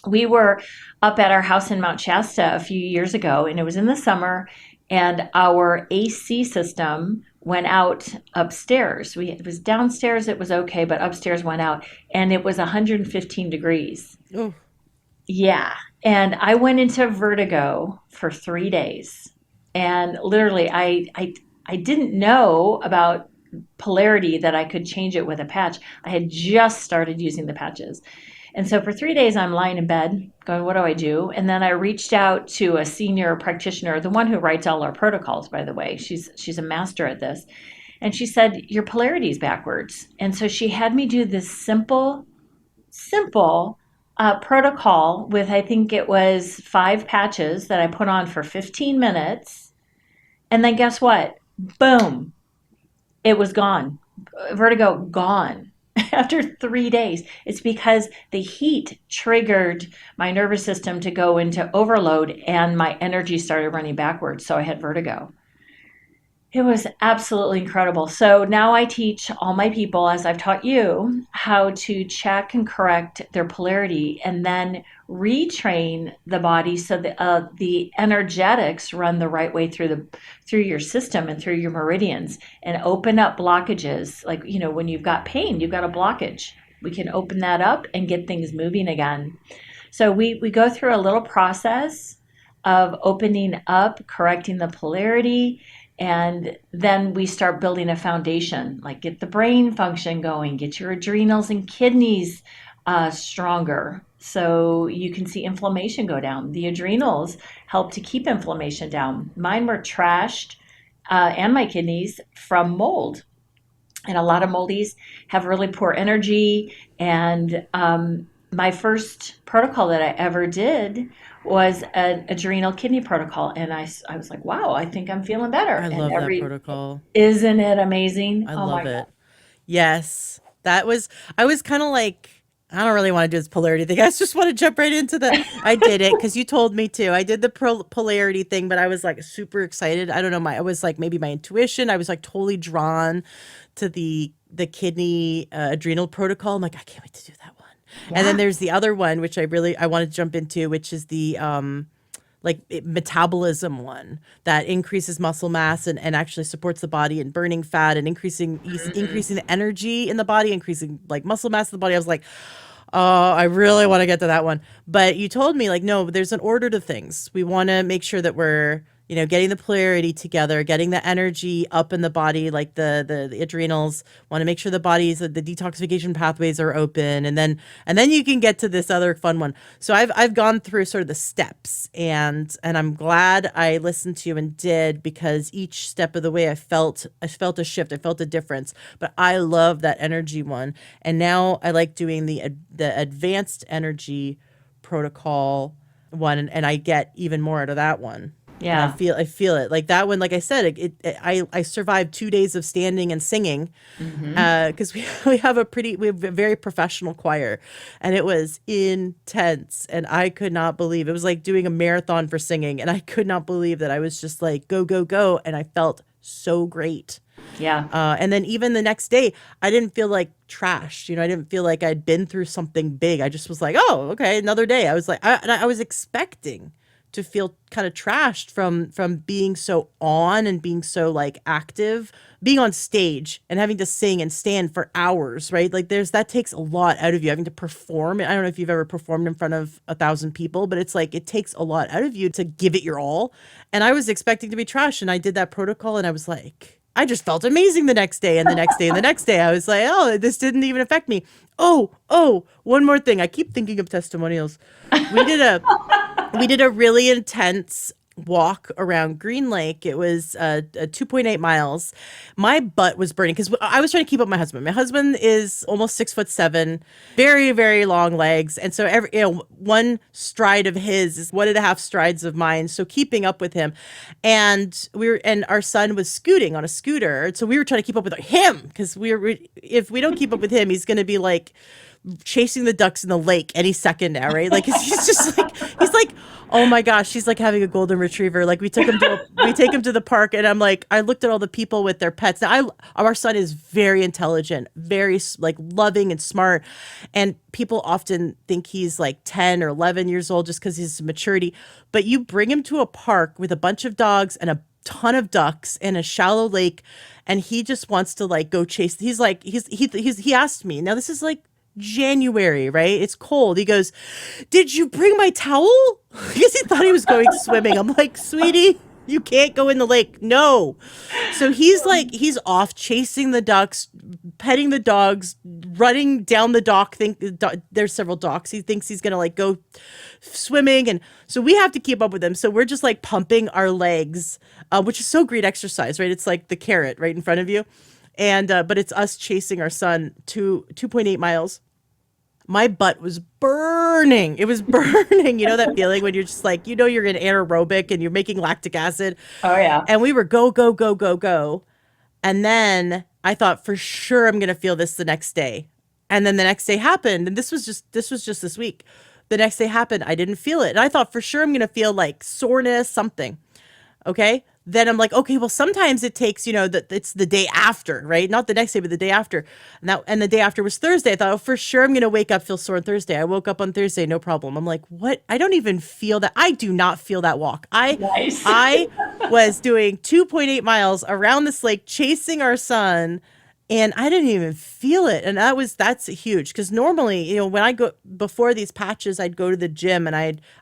We were up at our house in Mount Shasta a few years ago, and it was in the summer, and our AC system went out upstairs. It was downstairs, it was okay, but upstairs went out, and it was 115 degrees. Oh, Yeah. And I went into vertigo for 3 days. And literally, I didn't know about polarity, that I could change it with a patch. I had just started using the patches. And so for 3 days, I'm lying in bed going, what do I do? And then I reached out to a senior practitioner, the one who writes all our protocols, by the way. She's a master at this. And she said, your polarity is backwards. And so she had me do this simple protocol with, I think it was 5 patches that I put on for 15 minutes. And then guess what? Boom, it was gone. Vertigo gone. After 3 days. It's because the heat triggered my nervous system to go into overload and my energy started running backwards. So I had vertigo. It was absolutely incredible. So now I teach all my people, as I've taught you, how to check and correct their polarity and then retrain the body so that the energetics run the right way through your system and through your meridians, and open up blockages. Like, when you've got pain, you've got a blockage. We can open that up and get things moving again. So we go through a little process of opening up, correcting the polarity, and then we start building a foundation, like get the brain function going, get your adrenals and kidneys stronger so you can see inflammation go down. The adrenals help to keep inflammation down. Mine were trashed, and my kidneys, from mold. And a lot of moldies have really poor energy. And my first protocol that I ever did was an adrenal kidney protocol. And I was like, wow, I think I'm feeling better. I And love that protocol. isn't it amazing? I Oh my love God. it. Yes. I was kind of like, I don't really want to do this polarity thing. I just want to jump right into the. I did it because you told me to. I did the polarity thing, but I was like super excited. I don't know. I was like maybe my intuition. I was like totally drawn to the kidney adrenal protocol. I'm like, I can't wait to do that one. And then Yeah. there's the other one, which I want to jump into, which is the metabolism one that increases muscle mass and actually supports the body and burning fat and increasing the energy in the body, increasing like muscle mass in the body. I was like, oh, I really want to get to that one. But you told me like, no, there's an order to things. We want to make sure that we're, getting the polarity together, getting the energy up in the body, like the adrenals. Want to make sure the the detoxification pathways are open, and then you can get to this other fun one. So I've gone through sort of the steps, and I'm glad I listened to you and did, because each step of the way I felt a shift, I felt a difference. But I love that energy one, and now I like doing the advanced energy protocol one, and I get even more out of that one. And Yeah. I feel it like that one. Like I said, I survived 2 days of standing and singing, Hmm. because we have a very professional choir, and it was intense. And I could not believe it was like doing a marathon for singing, and I could not believe that I was just like go go go, and I felt so great. Yeah. And then even the next day, I didn't feel like trash. I didn't feel like I'd been through something big. I just was like, oh, okay, another day. I was like, and I was expecting to feel kind of trashed from being so on and being so like active, being on stage and having to sing and stand for hours, right? Like that takes a lot out of you, having to perform. I don't know if you've ever performed in front of 1,000 people, but it's like it takes a lot out of you to give it your all. And I was expecting to be trashed, and I did that protocol, and I was like, I just felt amazing the next day and the next day and the next day. I was like, oh, this didn't even affect me. Oh, one more thing. I keep thinking of testimonials. We did a we did a really intense walk around Green Lake. It was 2.8 miles. My butt was burning because I was trying to keep up my husband. My husband is almost 6'7", very, very long legs. And so one stride of his is 1.5 strides of mine. So keeping up with him. And our son was scooting on a scooter. So we were trying to keep up with him, because if we don't keep up with him, he's going to be like chasing the ducks in the lake any second now, right? Like he's just like he's like, oh my gosh, he's like having a golden retriever. Like we take him to the park, and I'm like, I looked at all the people with their pets. Now our son is very intelligent, very like loving and smart, and people often think he's like 10 or 11 years old just because he's maturity. But you bring him to a park with a bunch of dogs and a ton of ducks in a shallow lake, and he just wants to like go chase. He asked me. Now this is like January, right? It's cold. He goes, "Did you bring my towel?" Because he thought he was going swimming. I'm like, "Sweetie, you can't go in the lake." No. So he's off chasing the ducks, petting the dogs, running down the dock. There's several docks. He thinks he's gonna like go swimming, and so we have to keep up with him. So we're just like pumping our legs, which is so great exercise, right? It's like the carrot right in front of you. And but it's us chasing our son 2.8 miles. My butt was burning. It was burning. You know that feeling when you're just like, you're in anaerobic and you're making lactic acid. Oh yeah. And we were go, go, go, go, go. And then I thought for sure I'm gonna feel this the next day. And then the next day happened. And this was just this week. The next day happened. I didn't feel it. And I thought for sure I'm gonna feel like soreness, something. Okay. Then I'm like, okay, well, sometimes it takes, that it's the day after, right? Not the next day, but the day after. And the day after was Thursday. I thought, oh, for sure I'm going to wake up, feel sore on Thursday. I woke up on Thursday, no problem. I'm like, what? I don't even feel that. I do not feel that walk. Nice. I was doing 2.8 miles around this lake, chasing our son, and I didn't even feel it. And that's huge. Because normally, when I go before these patches, I'd go to the gym and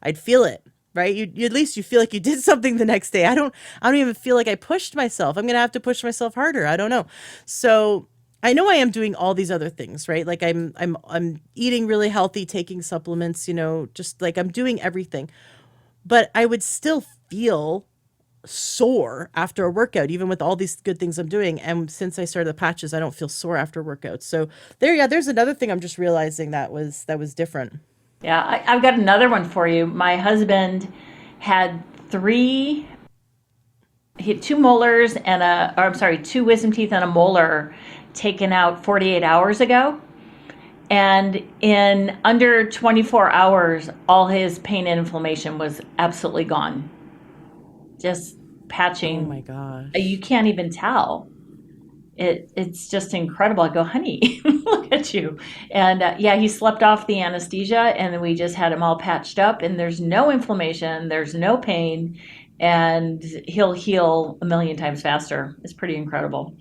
I'd feel it. Right? You at least you feel like you did something the next day. I don't even feel like I pushed myself. I'm going to have to push myself harder. I don't know. So I know I am doing all these other things, right? Like I'm eating really healthy, taking supplements, just like I'm doing everything. But I would still feel sore after a workout, even with all these good things I'm doing. And since I started the patches, I don't feel sore after workouts. So there's another thing I'm just realizing that was different. Yeah, I've got another one for you. My husband had he had two molars and two wisdom teeth and a molar taken out 48 hours ago. And in under 24 hours, all his pain and inflammation was absolutely gone. Just Oh my patching. You gosh. can't even tell. It's just incredible. I go, honey, look at you. And yeah, he slept off the anesthesia, and then we just had him all patched up, and there's no inflammation, there's no pain, and he'll heal a million times faster. It's pretty incredible.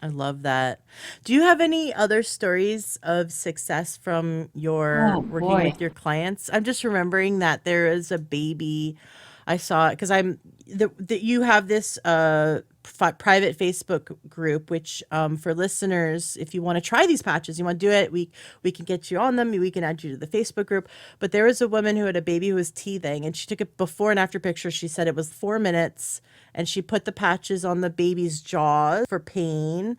I love that. Do you have any other stories of success from your Oh working boy. with your clients? I'm just remembering that there is a baby I saw because you have this private Facebook group, which for listeners, if you want to try these patches, you want to do it, we can get you on them. We can add you to the Facebook group. But there was a woman who had a baby who was teething, and she took a before and after picture. She said it was 4 minutes, and she put the patches on the baby's jaws for pain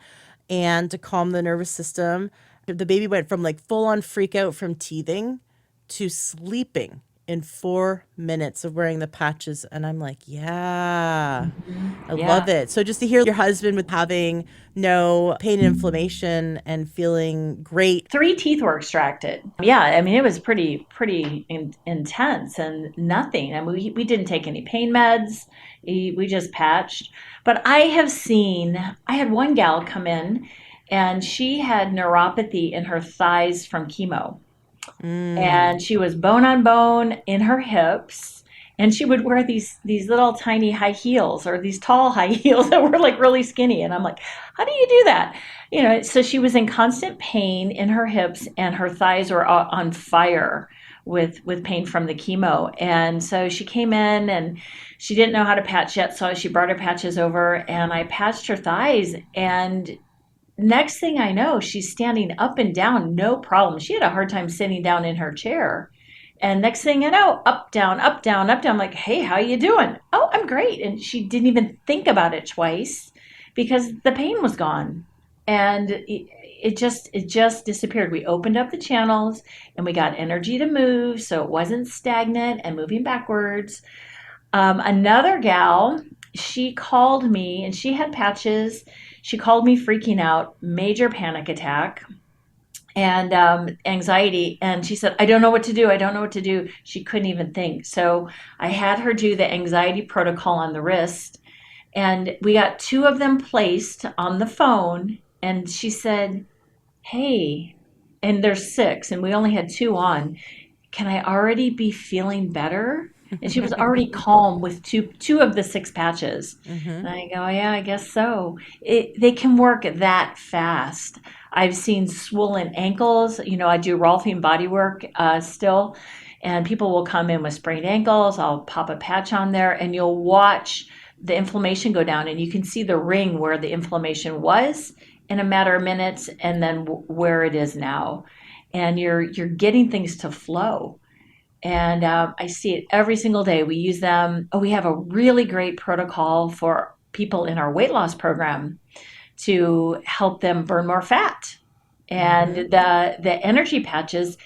and to calm the nervous system. The baby went from like full on freak out from teething to sleeping in 4 minutes of wearing the patches. And I'm like, yeah, I Yeah. love it. So just to hear your husband with having no pain and inflammation and feeling great. 3 teeth were extracted. Yeah, I mean it was intense and nothing. I mean we didn't take any pain meds. We just patched. But I had one gal come in and she had neuropathy in her thighs from chemo. Mm, And she was bone on bone in her hips, and she would wear these little tiny high heels or these tall high heels that were like really skinny, and I'm like, how do you do that? So she was in constant pain in her hips, and her thighs were on fire with pain from the chemo. And so she came in and she didn't know how to patch yet, so she brought her patches over and I patched her thighs, and next thing I know, she's standing up and down, no problem. She had a hard time sitting down in her chair. And next thing I know, up, down, up, down, up, down. I'm like, hey, how you doing? Oh, I'm great. And she didn't even think about it twice because the pain was gone. And it just disappeared. We opened up the channels and we got energy to move, so it wasn't stagnant and moving backwards. Another gal, she called me and she had patches. She called me freaking out, major panic attack and anxiety. And she said, I don't know what to do. I don't know what to do. She couldn't even think. So I had her do the anxiety protocol on the wrist. And we got two of them placed on the phone. And she said, hey, and there's six, and we only had two on. Can I already be feeling better? And she was already calm with two of the six patches. mm-hmm. And I go, yeah, I guess so. They can work that fast. I've seen swollen ankles. I do Rolfing body work still, and people will come in with sprained ankles. I'll pop a patch on there, and you'll watch the inflammation go down, and you can see the ring where the inflammation was in a matter of minutes, and then where it is now, and you're getting things to flow. And I see it every single day. We use them. Oh, we have a really great protocol for people in our weight loss program to help them burn more fat. And Mm-hmm. the energy patches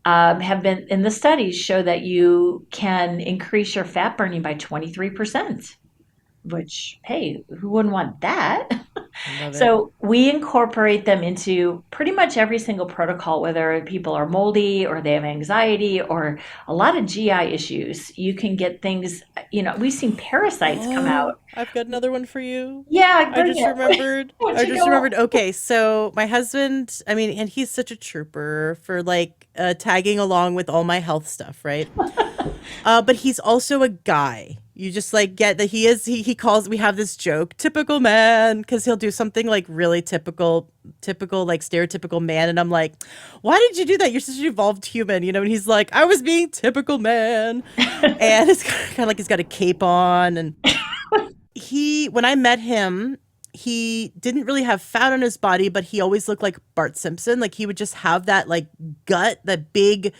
have been in the studies show that you can increase your fat burning by 23%, which, hey, who wouldn't want that? I love it. So we incorporate them into pretty much every single protocol, whether people are moldy or they have anxiety or a lot of GI issues. You can get things, we've seen parasites come Oh, out. I've got another one for you. Yeah, I bring just it. remembered. What I you just got? remembered. Okay, so my husband, I mean, and he's such a trooper for like tagging along with all my health stuff, right? But he's also a guy. You just like get that he calls we have this joke, typical man, because he'll do something like really typical like stereotypical man, and I'm like, why did you do that? You're such an evolved human, And he's like, I was being typical man, and it's kind of like he's got a cape on, and when I met him, he didn't really have fat on his body, but he always looked like Bart Simpson. Like he would just have that like gut, that big,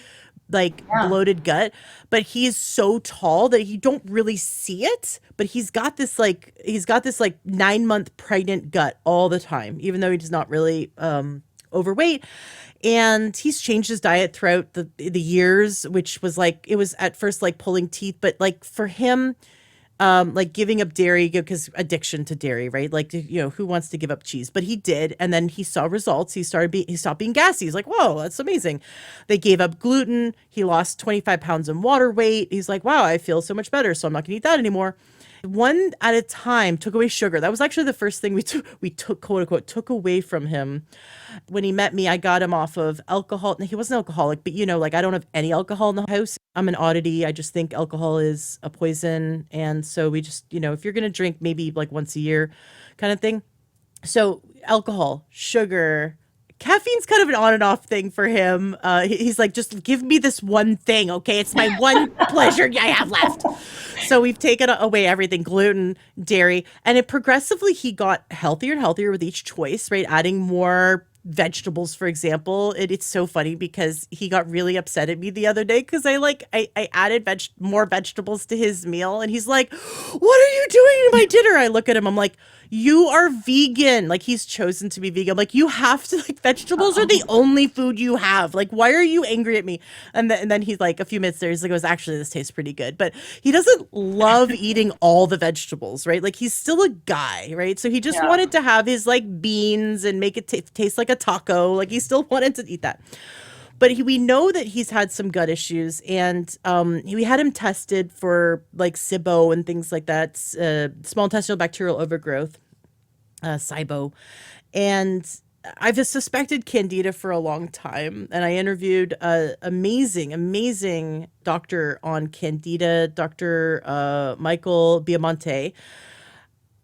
like Yeah. bloated gut. But he's so tall that you don't really see it. But he's got this like 9 month pregnant gut all the time, even though he's not really overweight. And he's changed his diet throughout the years, which was like it was at first like pulling teeth, but like for him like giving up dairy because addiction to dairy, right? Like, who wants to give up cheese? But he did, and then he saw results. He stopped being gassy. He's like, whoa, that's amazing. They gave up gluten. He lost 25 pounds in water weight. He's like, wow, I feel so much better, so I'm not gonna eat that anymore. One at a time, took away sugar. That was actually the first thing we took, quote unquote, took away from him. When he met me, I got him off of alcohol. He wasn't alcoholic, but like I don't have any alcohol in the house. I'm an oddity. I just think alcohol is a poison. And so we just, if you're going to drink maybe like once a year kind of thing. So alcohol, sugar, caffeine's kind of an on and off thing for him. He's like, just give me this one thing, okay? It's my one pleasure I have left. So we've taken away everything, gluten, dairy, and it progressively he got healthier and healthier with each choice, right? Adding more vegetables, for example. It's so funny because he got really upset at me the other day because I added more vegetables to his meal, and he's like, what are you doing to my dinner? I look at him, I'm like, you are vegan. Like, he's chosen to be vegan. Like, you have to, like, vegetables are the only food you have. Like, why are you angry at me? And then he's like, a few minutes there, he's like, goes, actually, this tastes pretty good. But he doesn't love eating all the vegetables, right? Like, he's still a guy, right? So he just wanted to have his, like, beans and make it taste like a taco. Like, he still wanted to eat that. But we know that he's had some gut issues, and we had him tested for like SIBO and things like that, small intestinal bacterial overgrowth, SIBO. And I've suspected candida for a long time, and I interviewed an amazing doctor on candida, Dr. Michael Biamonte.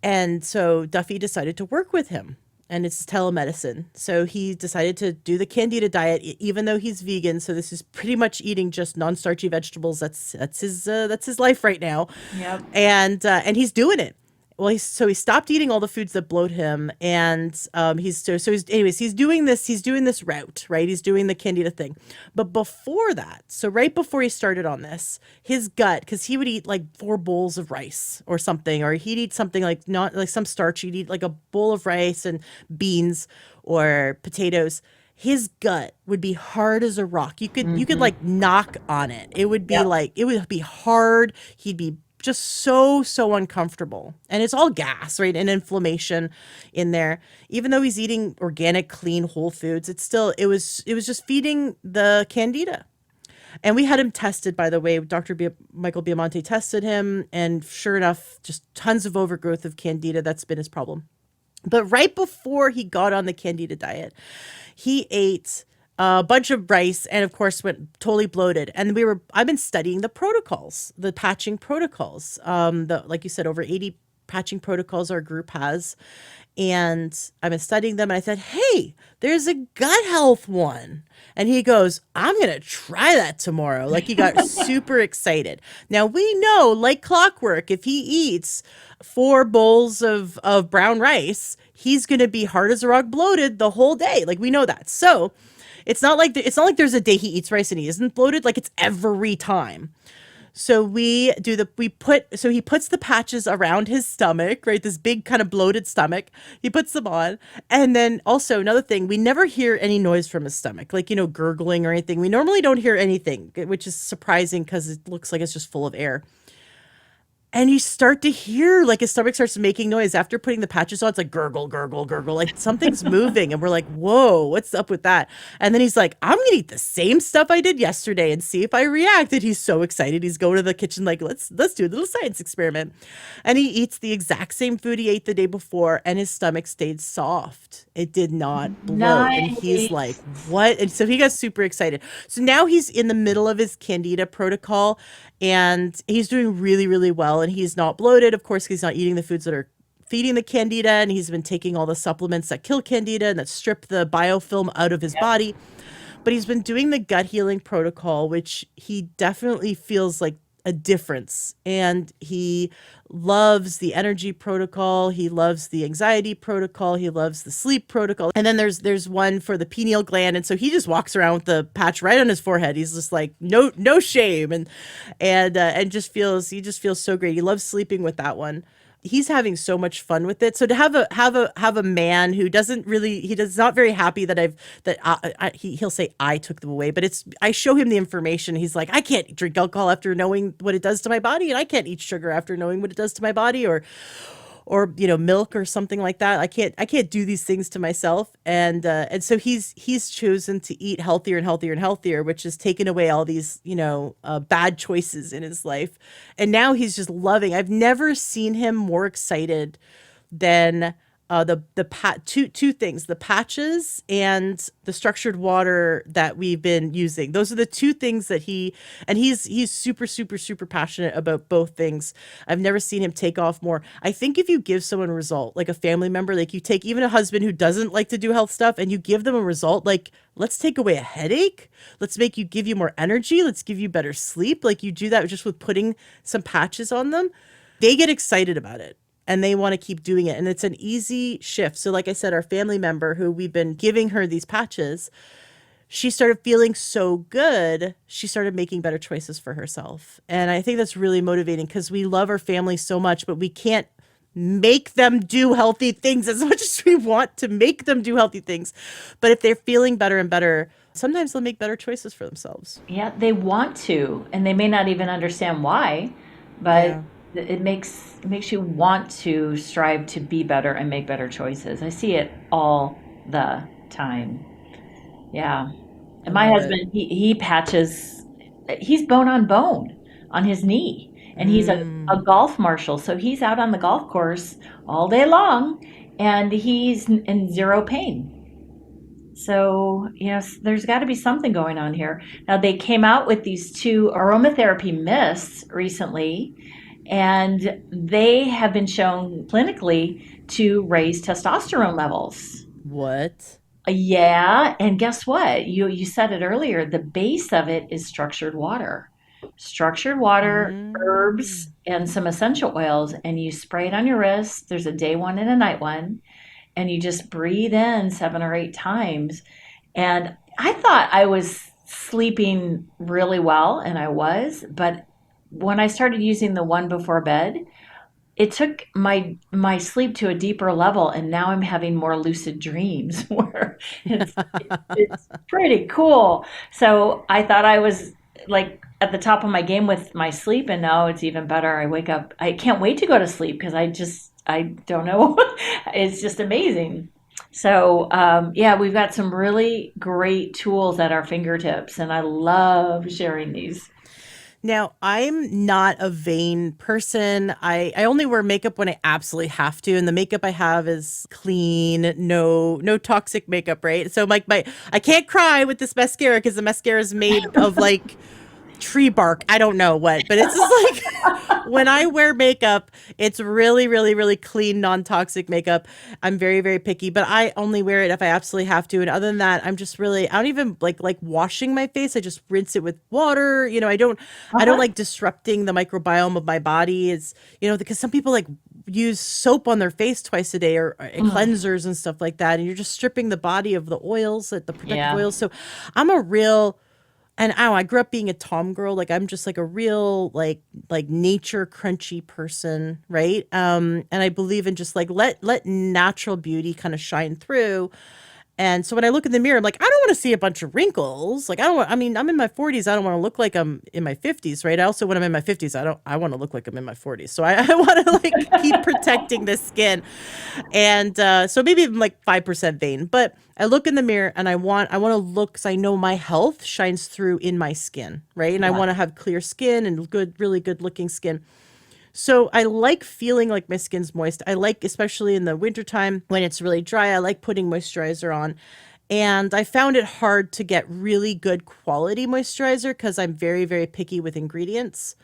And so Duffy decided to work with him, and it's telemedicine. So he decided to do the candida diet, even though he's vegan. So this is pretty much eating just non-starchy vegetables. That's his life right now. Yep. And he's doing it. Well, he stopped eating all the foods that bloat him, and he's doing this route, right? He's doing the candida thing. But before that, so right before he started on this, his gut, because he would eat like 4 bowls of rice or something, or he'd eat something like not like some starch. He'd eat like a bowl of rice and beans or potatoes. His gut would be hard as a rock. You could like knock on it. It would be like, it would be hard. He'd be just so uncomfortable, and it's all gas, right, and inflammation in there. Even though he's eating organic, clean, whole foods, it was just feeding the candida. And we had him tested, by the way. Michael Biamonte tested him, and sure enough, just tons of overgrowth of candida. That's been his problem. But right before he got on the candida diet, he ate a bunch of rice, and of course went totally bloated. And I've been studying the protocols, the patching protocols. Like you said, over 80 patching protocols our group has. And I've been studying them, and I said, hey, there's a gut health one. And he goes, I'm going to try that tomorrow. Like, he got super excited. Now, we know, like clockwork, if he eats 4 bowls of brown rice, he's going to be hard as a rock bloated the whole day. Like, we know that. So it's not like there's a day he eats rice and he isn't bloated. Like, it's every time. So he puts the patches around his stomach, right? This big kind of bloated stomach. He puts them on. And then also another thing, we never hear any noise from his stomach, like, gurgling or anything. We normally don't hear anything, which is surprising because it looks like it's just full of air. And you start to hear, like, his stomach starts making noise after putting the patches on. It's like gurgle, gurgle, gurgle, like something's moving. And we're like, whoa, what's up with that? And then he's like, I'm going to eat the same stuff I did yesterday and see if I react. And he's so excited. He's going to the kitchen like, let's do a little science experiment. And he eats the exact same food he ate the day before, and his stomach stayed soft. It did not bloat. Nice. And he's like, what? And so he got super excited. So now he's in the middle of his candida protocol, and he's doing really, really well. And he's not bloated. Of course, he's not eating the foods that are feeding the candida, and he's been taking all the supplements that kill candida and that strip the biofilm out of his body. But he's been doing the gut healing protocol, which he definitely feels like a difference. And he loves the energy protocol. He loves the anxiety protocol. He loves the sleep protocol. And then there's one for the pineal gland. And so he just walks around with the patch right on his forehead. He's just like, no shame. And he just feels so great. He loves sleeping with that one. he's having so much fun with it. So to have a man who doesn't really, he does not very happy that he'll say I took them away, but I show him the information. He's like, I can't drink alcohol after knowing what it does to my body, and I can't eat sugar after knowing what it does to my body, or milk or something like that. I can't do these things to myself. And so he's chosen to eat healthier and healthier and healthier, which has taken away all these bad choices in his life. And now he's just loving. I've never seen him more excited than two things, the patches and the structured water that we've been using. Those are the two things that he's super, super, super passionate about both things. I've never seen him take off more. I think if you give someone a result, like a family member, like you take even a husband who doesn't like to do health stuff and you give them a result, like, let's take away a headache. Let's give you more energy. Let's give you better sleep. Like, you do that just with putting some patches on them. They get excited about it. And they want to keep doing it. And it's an easy shift. So like I said, our family member who we've been giving her these patches, she started feeling so good. She started making better choices for herself. And I think that's really motivating because we love our family so much, but we can't make them do healthy things as much as we want to make them do healthy things. But if they're feeling better and better, sometimes they'll make better choices for themselves. Yeah, they want to, and they may not even understand why, but yeah. It makes you want to strive to be better and make better choices. I see it all the time. Yeah. And my husband, he patches, he's bone on his knee. And he's a golf marshal. So he's out on the golf course all day long and he's in zero pain. So, there's got to be something going on here. Now, they came out with these 2 aromatherapy mists recently, and they have been shown clinically to raise testosterone levels. What? Yeah, and guess what? You said it earlier. The base of it is structured water. Structured water, herbs, and some essential oils, and you spray it on your wrist. There's a day one and a night one, and you just breathe in 7 or 8 times. And I thought I was sleeping really well, and I was, but when I started using the one before bed, it took my sleep to a deeper level, and now I'm having more lucid dreams where it's pretty cool. So I thought I was like at the top of my game with my sleep, and now it's even better. I wake up, I can't wait to go to sleep because I don't know. It's just amazing. So we've got some really great tools at our fingertips, and I love sharing these. Now, I'm not a vain person. I only wear makeup when I absolutely have to, and the makeup I have is clean, no toxic makeup, right? So I can't cry with this mascara because the mascara is made of like tree bark. I don't know what, but it's just like when I wear makeup, it's really, really, really clean, non-toxic makeup. I'm very, very picky, but I only wear it if I absolutely have to. And other than that, I'm just really, I don't even like washing my face. I just rinse it with water. I don't like disrupting the microbiome of my body. It's, because some people like use soap on their face twice a day or cleansers and stuff like that. And you're just stripping the body of the oils, the protective oils. So I'm a real, and I grew up being a tom girl. Like I'm just like a real like nature crunchy person, right? And I believe in just like let natural beauty kind of shine through. And so when I look in the mirror, I'm like, I don't want to see a bunch of wrinkles. Like I'm in my 40s. I don't want to look like I'm in my 50s, right? I also, when I'm in my 50s, I want to look like I'm in my 40s. So I want to like keep protecting the skin. And so maybe I'm like 5% vain, but I look in the mirror and I want to look, because I know my health shines through in my skin, right? And I want to have clear skin and really good looking skin. So I like feeling like my skin's moist. I like, especially in the wintertime when it's really dry, I like putting moisturizer on. And I found it hard to get really good quality moisturizer because I'm very, very picky with ingredients.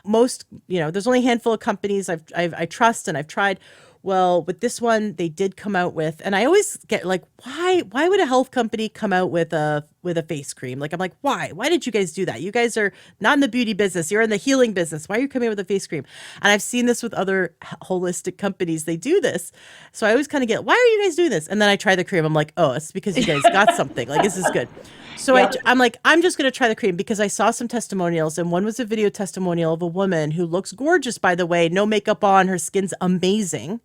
Most, there's only a handful of companies I trust and I've tried. Well, with this one, they did come out with, and I always get like, why would a health company come out with a face cream? Like, I'm like, why did you guys do that? You guys are not in the beauty business. You're in the healing business. Why are you coming out with a face cream? And I've seen this with other holistic companies. They do this. So I always kind of get, why are you guys doing this? And then I try the cream. I'm like, oh, it's because you guys got something. Like, this is good. So Yep. I'm like, I'm just going to try the cream because I saw some testimonials, and one was a video testimonial of a woman who looks gorgeous, by the way, no makeup on, her skin's amazing.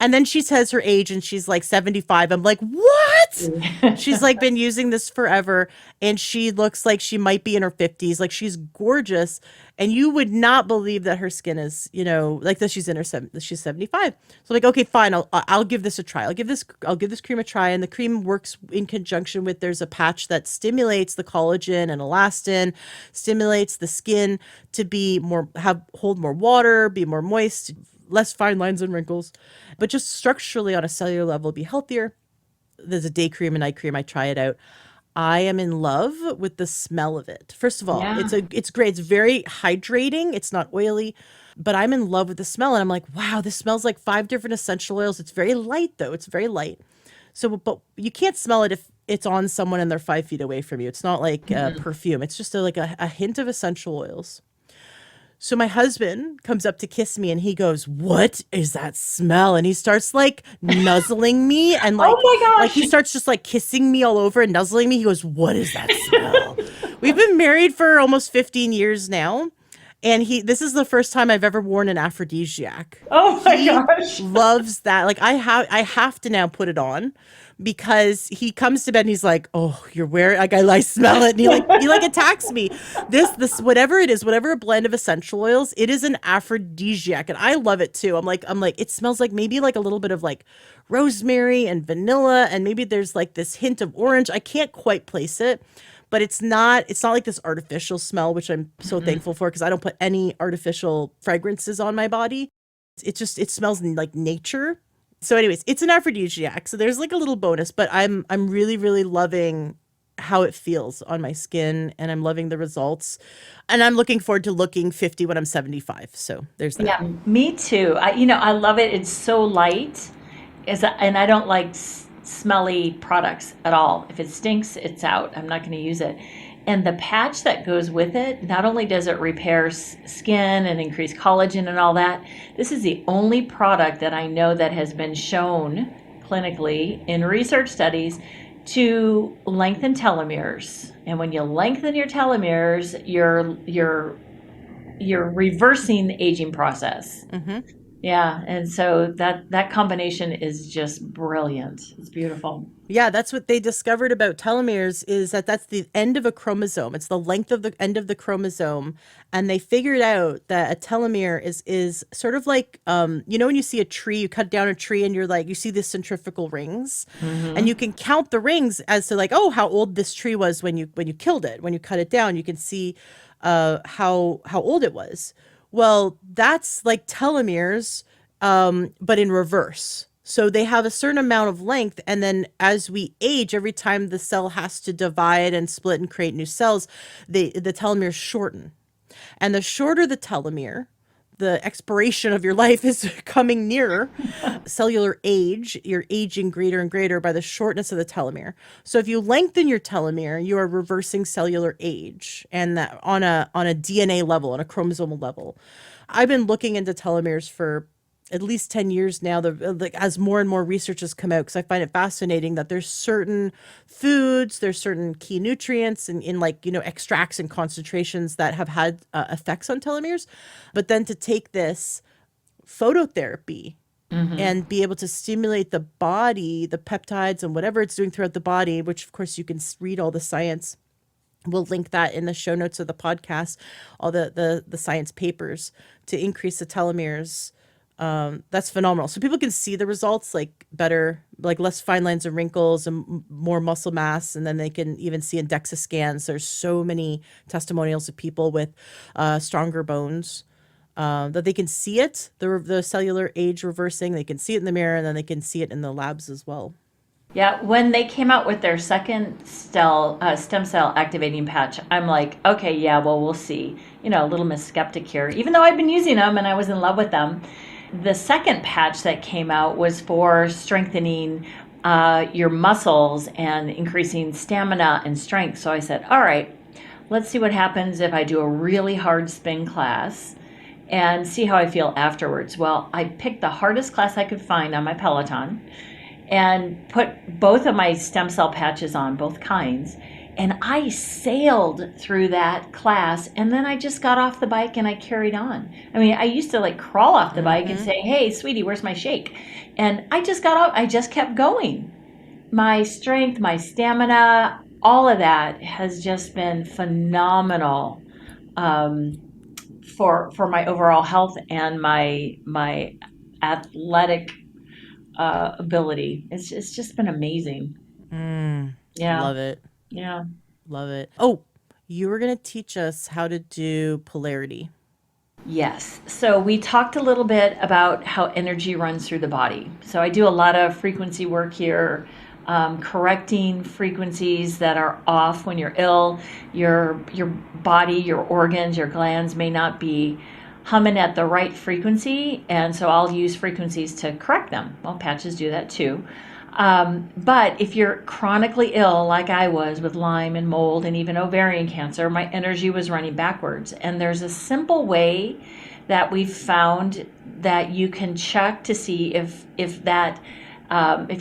And then she says her age and she's like 75. I'm like, what? She's like been using this forever and she looks like she might be in her 50s. Like she's gorgeous. And you would not believe that her skin is, like that she's in her she's 75. So like, okay, fine. I'll give this a try. I'll give this cream a try. And the cream works in conjunction with, there's a patch that stimulates the collagen and elastin, stimulates the skin to be hold more water, be more moist, less fine lines and wrinkles, but just structurally on a cellular level, be healthier. There's a day cream and night cream. I try it out. I am in love with the smell of it. First of all, Yeah. it's great. It's very hydrating. It's not oily, but I'm in love with the smell. And I'm like, wow, this smells like 5 different essential oils. It's very light though. It's very light. So, but you can't smell it if it's on someone and they're 5 feet away from you. It's not like perfume. It's just like a hint of essential oils. So my husband comes up to kiss me and he goes, "What is that smell?" And he starts like nuzzling me and Oh my like he gosh. starts just like kissing me all over and nuzzling me. He goes, "What is that smell?" We've been married for almost 15 years now. And this is the first time I've ever worn an aphrodisiac. Oh my He gosh. loves that. Like I have to now put it on because he comes to bed and he's like, "Oh, you're wearing," like I smell it, and he attacks me. This whatever it is, whatever a blend of essential oils, it is an aphrodisiac, and I love it too. I'm like it smells like maybe like a little bit of like rosemary and vanilla, and maybe there's like this hint of orange. I can't quite place it. But it's not like this artificial smell, which I'm so thankful for because I don't put any artificial fragrances on my body. It smells like nature. So anyways, it's an aphrodisiac. So there's like a little bonus, but I'm really, really loving how it feels on my skin and I'm loving the results. And I'm looking forward to looking 50 when I'm 75. So there's that. Yeah, me too. I love it. It's so light. And I don't like smelly products at all. If it stinks, it's out. I'm not going to use it. And the patch that goes with it, not only does it repair skin and increase collagen and all that, this is the only product that I know that has been shown clinically in research studies to lengthen telomeres. And when you lengthen your telomeres, you're reversing the aging process. Yeah, and so that combination is just brilliant. It's beautiful. Yeah, that's what they discovered about telomeres is that that's the end of a chromosome. It's the length of the end of the chromosome. And they figured out that a telomere is sort of like, when you see a tree, you cut down a tree and you see the centrifugal rings and you can count the rings as to like, oh, how old this tree was when you killed it. When you cut it down, you can see how old it was. Well, that's like telomeres, but in reverse. So they have a certain amount of length, and then as we age, every time the cell has to divide and split and create new cells, the telomeres shorten. And the shorter the telomere, the expiration of your life is coming nearer. Cellular age, you're aging greater and greater by the shortness of the telomere. So if you lengthen your telomere, you are reversing cellular age, and that on a DNA level, on a chromosomal level. I've been looking into telomeres for at least 10 years now, as more and more research has come out, because I find it fascinating that there's certain foods, there's certain key nutrients in extracts and concentrations that have had effects on telomeres. But then to take this phototherapy and be able to stimulate the body, the peptides and whatever it's doing throughout the body, which of course you can read all the science. We'll link that in the show notes of the podcast, all the science papers to increase the telomeres. That's phenomenal. So people can see the results, like better, like less fine lines and wrinkles and more muscle mass. And then they can even see in DEXA scans. There's so many testimonials of people with stronger bones that they can see it, the cellular age reversing. They can see it in the mirror, and then they can see it in the labs as well. Yeah, when they came out with their second stem cell activating patch, I'm like, okay, yeah, well, we'll see. A little Miss Skeptic here, even though I've been using them and I was in love with them. The second patch that came out was for strengthening your muscles and increasing stamina and strength. So I said, all right, let's see what happens if I do a really hard spin class and see how I feel afterwards. Well, I picked the hardest class I could find on my Peloton and put both of my stem cell patches on, both kinds. And I sailed through that class, and then I just got off the bike and I carried on. I mean, I used to like crawl off the bike and Mm-hmm. say, "Hey, sweetie, where's my shake?" And I just got off, I just kept going. My strength, my stamina, all of that has just been phenomenal, um, for my overall health and my athletic ability. It's just been amazing. Yeah, Love it. yeah. Love it. Oh, you were going to teach us how to do polarity. Yes. So we talked a little bit about how energy runs through the body. So I do a lot of frequency work here, correcting frequencies that are off when you're ill. Your body, your organs, your glands may not be humming at the right frequency, and so I'll use frequencies to correct them. Well, patches do that too. But if you're chronically ill, like I was with Lyme and mold and even ovarian cancer, my energy was running backwards. And there's a simple way that we've found that you can check to see if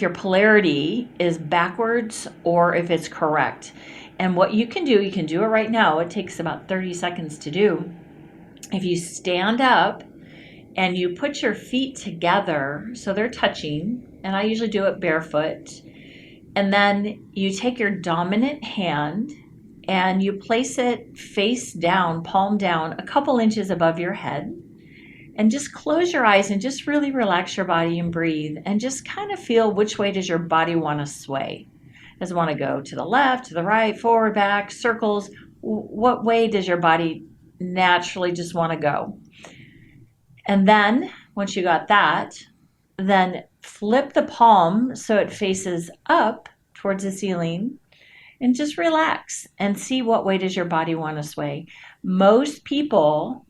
your polarity is backwards or if it's correct. And what you can do it right now. It takes about 30 seconds to do. If you stand up and you put your feet together so they're touching, and I usually do it barefoot, and then you take your dominant hand and you place it face down, palm down, a couple inches above your head, and just close your eyes and just really relax your body and breathe and just kind of feel which way does your body want to sway. Does it want to go to the left, to the right, forward, back, circles? What way does your body naturally just want to go? And then once you got that, then flip the palm so it faces up towards the ceiling and just relax and see what way does your body want to sway. Most people,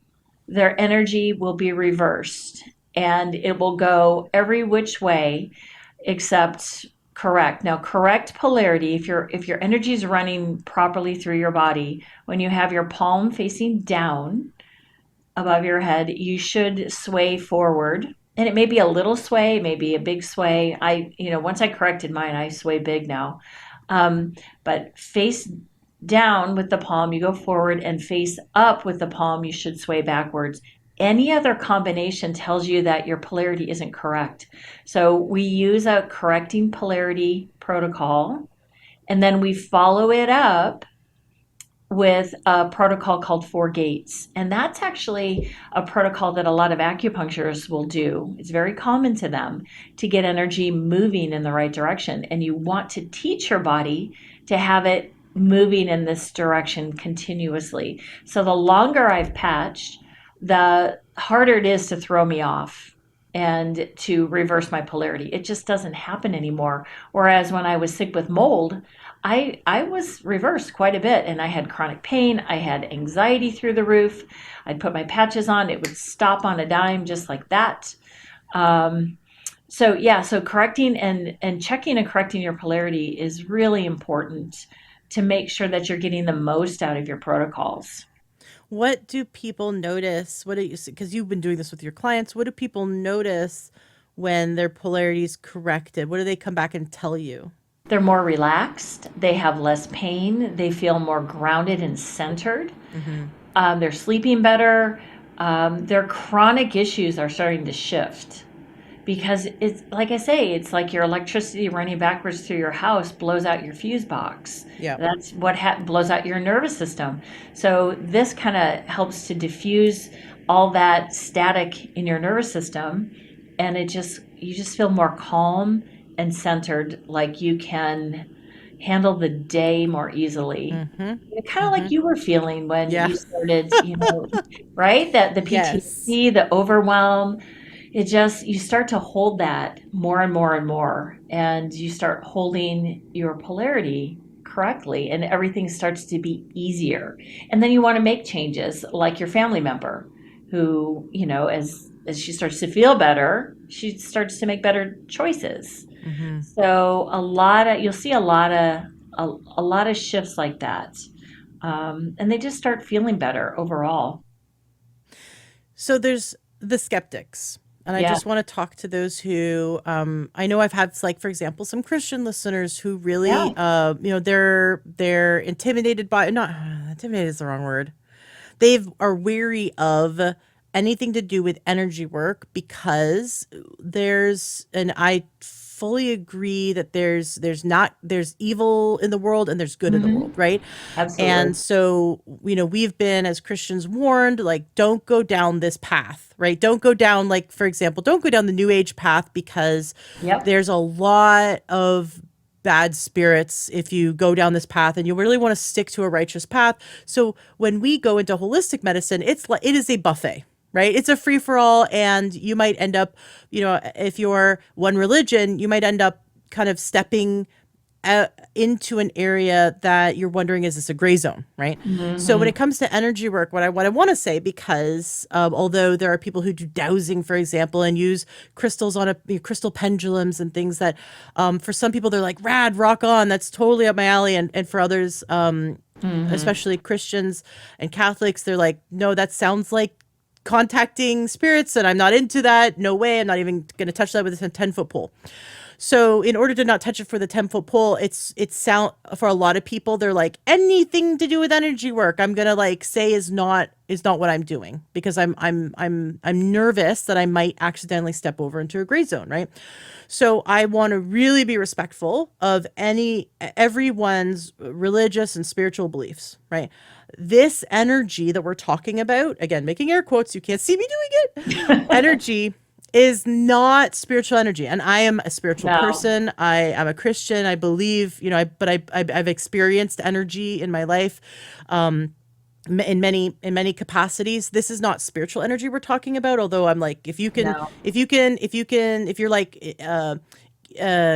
their energy will be reversed and it will go every which way except correct. Now, correct polarity, if your energy is running properly through your body, when you have your palm facing down above your head, you should sway forward. And it may be a little sway, maybe a big sway. Once I corrected mine, I sway big now. But face down with the palm, you go forward, and face up with the palm, you should sway backwards. Any other combination tells you that your polarity isn't correct. So we use a correcting polarity protocol, and then we follow it up with a protocol called Four Gates. And that's actually a protocol that a lot of acupuncturists will do. It's very common to them to get energy moving in the right direction. And you want to teach your body to have it moving in this direction continuously. So the longer I've patched, the harder it is to throw me off and to reverse my polarity. It just doesn't happen anymore. Whereas when I was sick with mold, I was reversed quite a bit, and I had chronic pain. I had anxiety through the roof. I'd put my patches on, it would stop on a dime just like that. Um, so yeah, so correcting and checking and correcting your polarity is really important to make sure that you're getting the most out of your protocols. What do people notice? What do you, because you've been doing this with your clients, what do people notice when their polarity is corrected? What do they come back and tell you? They're more relaxed, they have less pain, they feel more grounded and centered. Mm-hmm. They're sleeping better. Their chronic issues are starting to shift because it's like I say, it's like your electricity running backwards through your house blows out your fuse box. Yeah. That's what blows out your nervous system. So this kind of helps to diffuse all that static in your nervous system, and you just feel more calm and centered, like you can handle the day more easily. Mm-hmm. Kind of Mm-hmm. like you were feeling when Yeah. you started, right? That the Yes. PTSD, the overwhelm, you start to hold that more and more and more, and you start holding your polarity correctly, and everything starts to be easier. And then you want to make changes, like your family member, who, as she starts to feel better, she starts to make better choices. Mm-hmm. So you'll see a lot of shifts like that, and they just start feeling better overall. So there's the skeptics. And I Yeah. just want to talk to those who, I know I've had, like, for example, some Christian listeners who really, Yeah. they're intimidated by, not intimidated is the wrong word. They are weary of anything to do with energy work because and I fully agree that there's evil in the world and there's good in the world, Hmm. right? Absolutely. And so, we've been as Christians warned, like, don't go down this path, right? Don't go down, like, for example, don't go down the new age path because Yep. there's a lot of bad spirits if you go down this path, and you really want to stick to a righteous path. So when we go into holistic medicine, it is a buffet, right? It's a free for all, and you might end up, if you're one religion, you might end up kind of stepping into an area that you're wondering, is this a gray zone, right? So when Hmm. it comes to energy work, what I want to say, because although there are people who do dowsing, for example, and use crystals on crystal pendulums and things that, for some people they're like, rad, rock on, that's totally up my alley, and for others, Hmm. especially Christians and Catholics, they're like, no, that sounds like contacting spirits, and I'm not into that. No way, I'm not even going to touch that with a 10-foot pole. So in order to not touch it for the 10-foot pole, it's sound for a lot of people, they're like, anything to do with energy work, I'm gonna like say is not what I'm doing, because I'm nervous that I might accidentally step over into a gray zone, right? So I want to really be respectful of everyone's religious and spiritual beliefs, right? This energy that we're talking about, again, making air quotes, you can't see me doing it, energy is not spiritual energy. And I am a spiritual No. person. I am a Christian. I believe, I've experienced energy in my life, in many capacities. This is not spiritual energy we're talking about. Although I'm like, No. if you're like,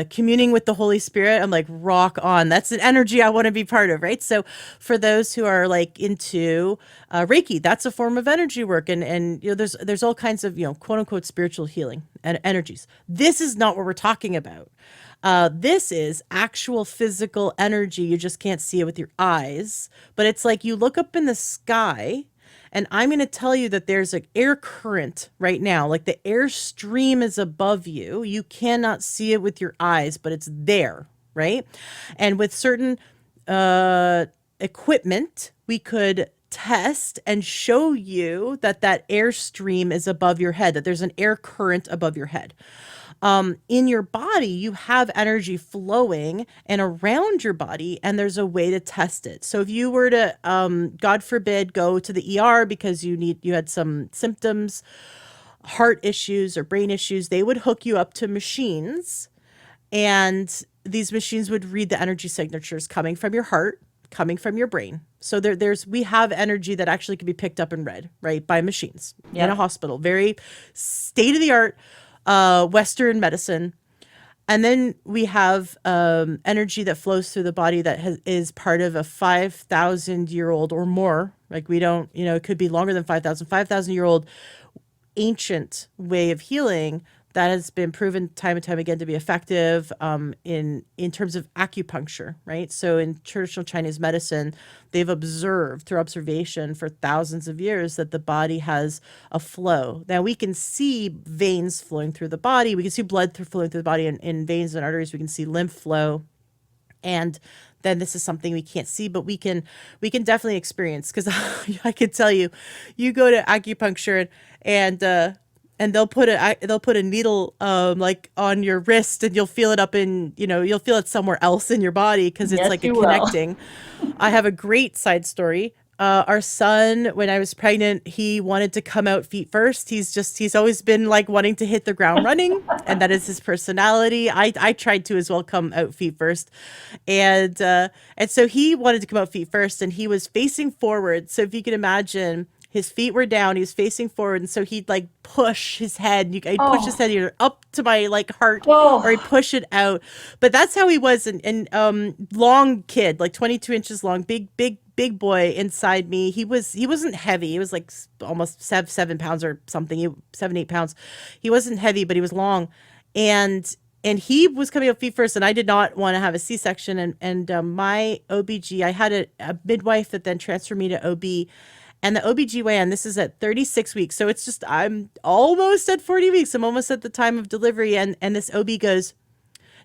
communing with the Holy Spirit, I'm like, rock on. That's an energy I want to be part of, right? So, for those who are like into Reiki, that's a form of energy work, and there's all kinds of quote unquote spiritual healing and energies. This is not what we're talking about. This is actual physical energy. You just can't see it with your eyes, but it's like you look up in the sky, and I'm going to tell you that there's an air current right now. Like, the air stream is above you. You cannot see it with your eyes, but it's there, right? And with certain equipment, we could test and show you that that air stream is above your head, that there's an air current above your head. In your body, you have energy flowing and around your body, and there's a way to test it. So if you were to, God forbid, go to the ER because you had some symptoms, heart issues or brain issues, they would hook you up to machines, and these machines would read the energy signatures coming from your heart, coming from your brain. So we have energy that actually can be picked up and read, right, by machines in a Yep. hospital. Very state of the art Western medicine. And then we have energy that flows through the body that is part of a 5,000-year old or more. Like, we don't, it could be longer than 5,000 year old ancient way of healing that has been proven time and time again to be effective, in terms of acupuncture, right? So in traditional Chinese medicine, they've observed through observation for thousands of years that the body has a flow. Now we can see veins flowing through the body. We can see blood flowing through the body in veins and arteries. We can see lymph flow, and then this is something we can't see, but we can definitely experience, because I could tell you, you go to acupuncture, and they'll put a needle, like, on your wrist, and you'll feel it up in, you'll feel it somewhere else in your body, because it's Yes, like a you will. connecting. I have a great side story. Our son, when I was pregnant, he wanted to come out feet first. He's always been like wanting to hit the ground running, and that is his personality. I tried to as well come out feet first, and so he wanted to come out feet first, and he was facing forward. So if you can imagine, his feet were down, he was facing forward, and so he'd like push his head. He'd push his Oh. head either up to my like heart, or he'd Oh. push it out. But that's how he was, and long kid, like 22 inches long, big boy inside me. He wasn't heavy. He was like almost 7 pounds or something. 7 8 pounds. He wasn't heavy, but he was long, and he was coming up feet first, and I did not want to have a C-section, and my OBG, I had a midwife that then transferred me to OB, And the OBGYN, this is at 36 weeks. So it's just, I'm almost at 40 weeks. I'm almost at the time of delivery. And this OB goes,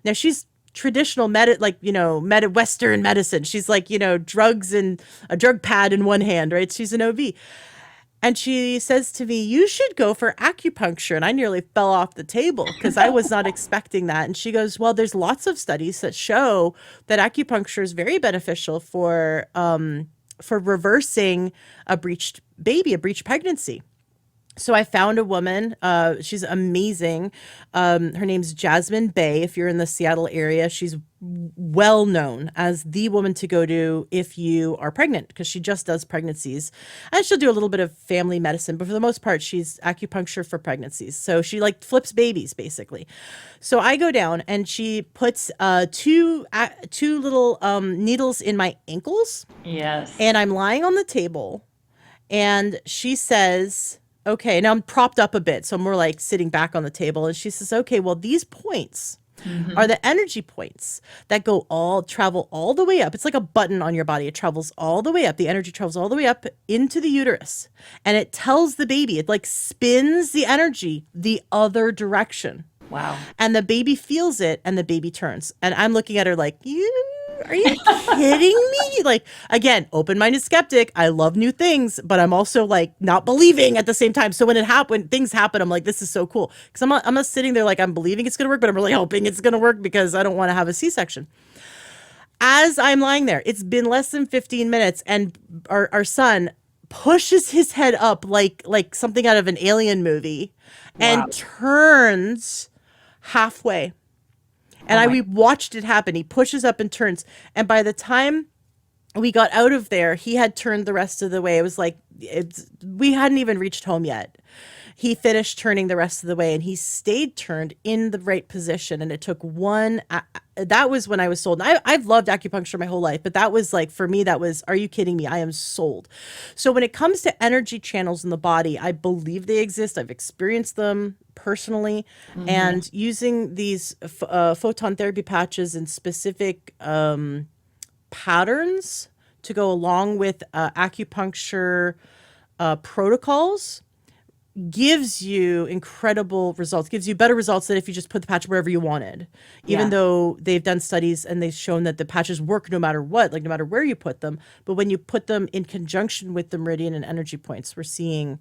now she's traditional Western medicine. She's like, drugs and a drug pad in one hand, right? She's an OB. And she says to me, you should go for acupuncture. And I nearly fell off the table because I was not expecting that. And she goes, well, there's lots of studies that show that acupuncture is very beneficial for reversing a breached baby, a breached pregnancy. So I found a woman. She's amazing. Her name's Jasmine Bay. If you're in the Seattle area, she's well known as the woman to go to if you are pregnant, because she just does pregnancies. And she'll do a little bit of family medicine, but for the most part, she's acupuncture for pregnancies. So she like flips babies, basically. So I go down and she puts two little needles in my ankles, Yes. and I'm lying on the table, and she says, okay, now I'm propped up a bit, so I'm more like sitting back on the table. And she says, okay, well, these points are the energy points that travel all the way up. It's like a button on your body. It travels all the way up. The energy travels all the way up into the uterus. And it tells the baby, it like spins the energy the other direction. Wow. And the baby feels it, and the baby turns. And I'm looking at her like, are you kidding me? Like, again, open-minded skeptic. I love new things, but I'm also like not believing at the same time. So when things happen, I'm like, this is so cool. Because I'm not sitting there like I'm believing it's going to work, but I'm really hoping it's going to work because I don't want to have a C-section. As I'm lying there, it's been less than 15 minutes, and our son pushes his head up like something out of an alien movie and turns halfway. And we watched it happen. He pushes up and turns. And by the time we got out of there, he had turned the rest of the way. It was like, we hadn't even reached home yet. He finished turning the rest of the way, and he stayed turned in the right position. And it took that was when I was sold. And I've loved acupuncture my whole life, but that was like, for me, that was, are you kidding me? I am sold. So when it comes to energy channels in the body, I believe they exist. I've experienced them personally, and using these photon therapy patches in specific patterns to go along with acupuncture protocols gives you incredible results, gives you better results than if you just put the patch wherever you wanted. Even though they've done studies and they've shown that the patches work no matter what, like no matter where you put them. But when you put them in conjunction with the meridian and energy points, we're seeing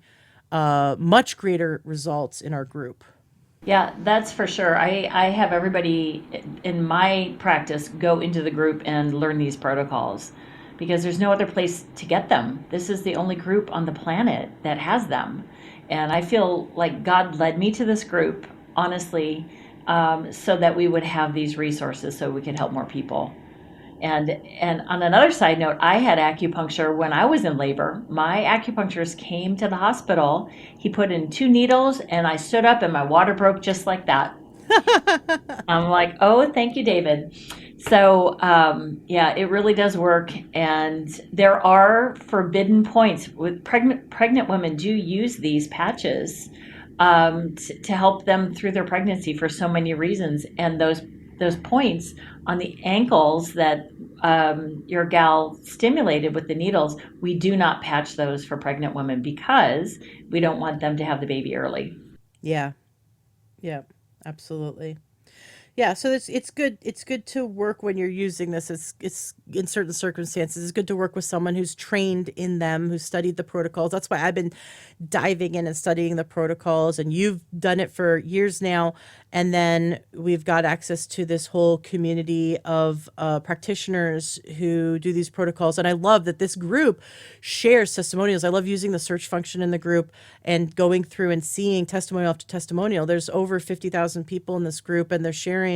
much greater results in our group. Yeah, that's for sure. I have everybody in my practice go into the group and learn these protocols because there's no other place to get them. This is the only group on the planet that has them. And I feel like God led me to this group, honestly, so that we would have these resources so we could help more people. And on another side note, I had acupuncture when I was in labor. My acupuncturist came to the hospital. He put in 2 needles, and I stood up, and my water broke just like that. I'm like, oh, thank you, David. So, yeah, it really does work. And there are forbidden points. With pregnant women do use these patches to help them through their pregnancy for so many reasons. And those points on the ankles that your gal stimulated with the needles, we do not patch those for pregnant women because we don't want them to have the baby early. Yeah. Yeah, absolutely. Yeah, so it's good. It's good to work when you're using this. It's in certain circumstances. It's good to work with someone who's trained in them, who's studied the protocols. That's why I've been diving in and studying the protocols, and you've done it for years now. And then we've got access to this whole community of practitioners who do these protocols. And I love that this group shares testimonials. I love using the search function in the group and going through and seeing testimonial after testimonial. There's over 50,000 people in this group, and they're sharing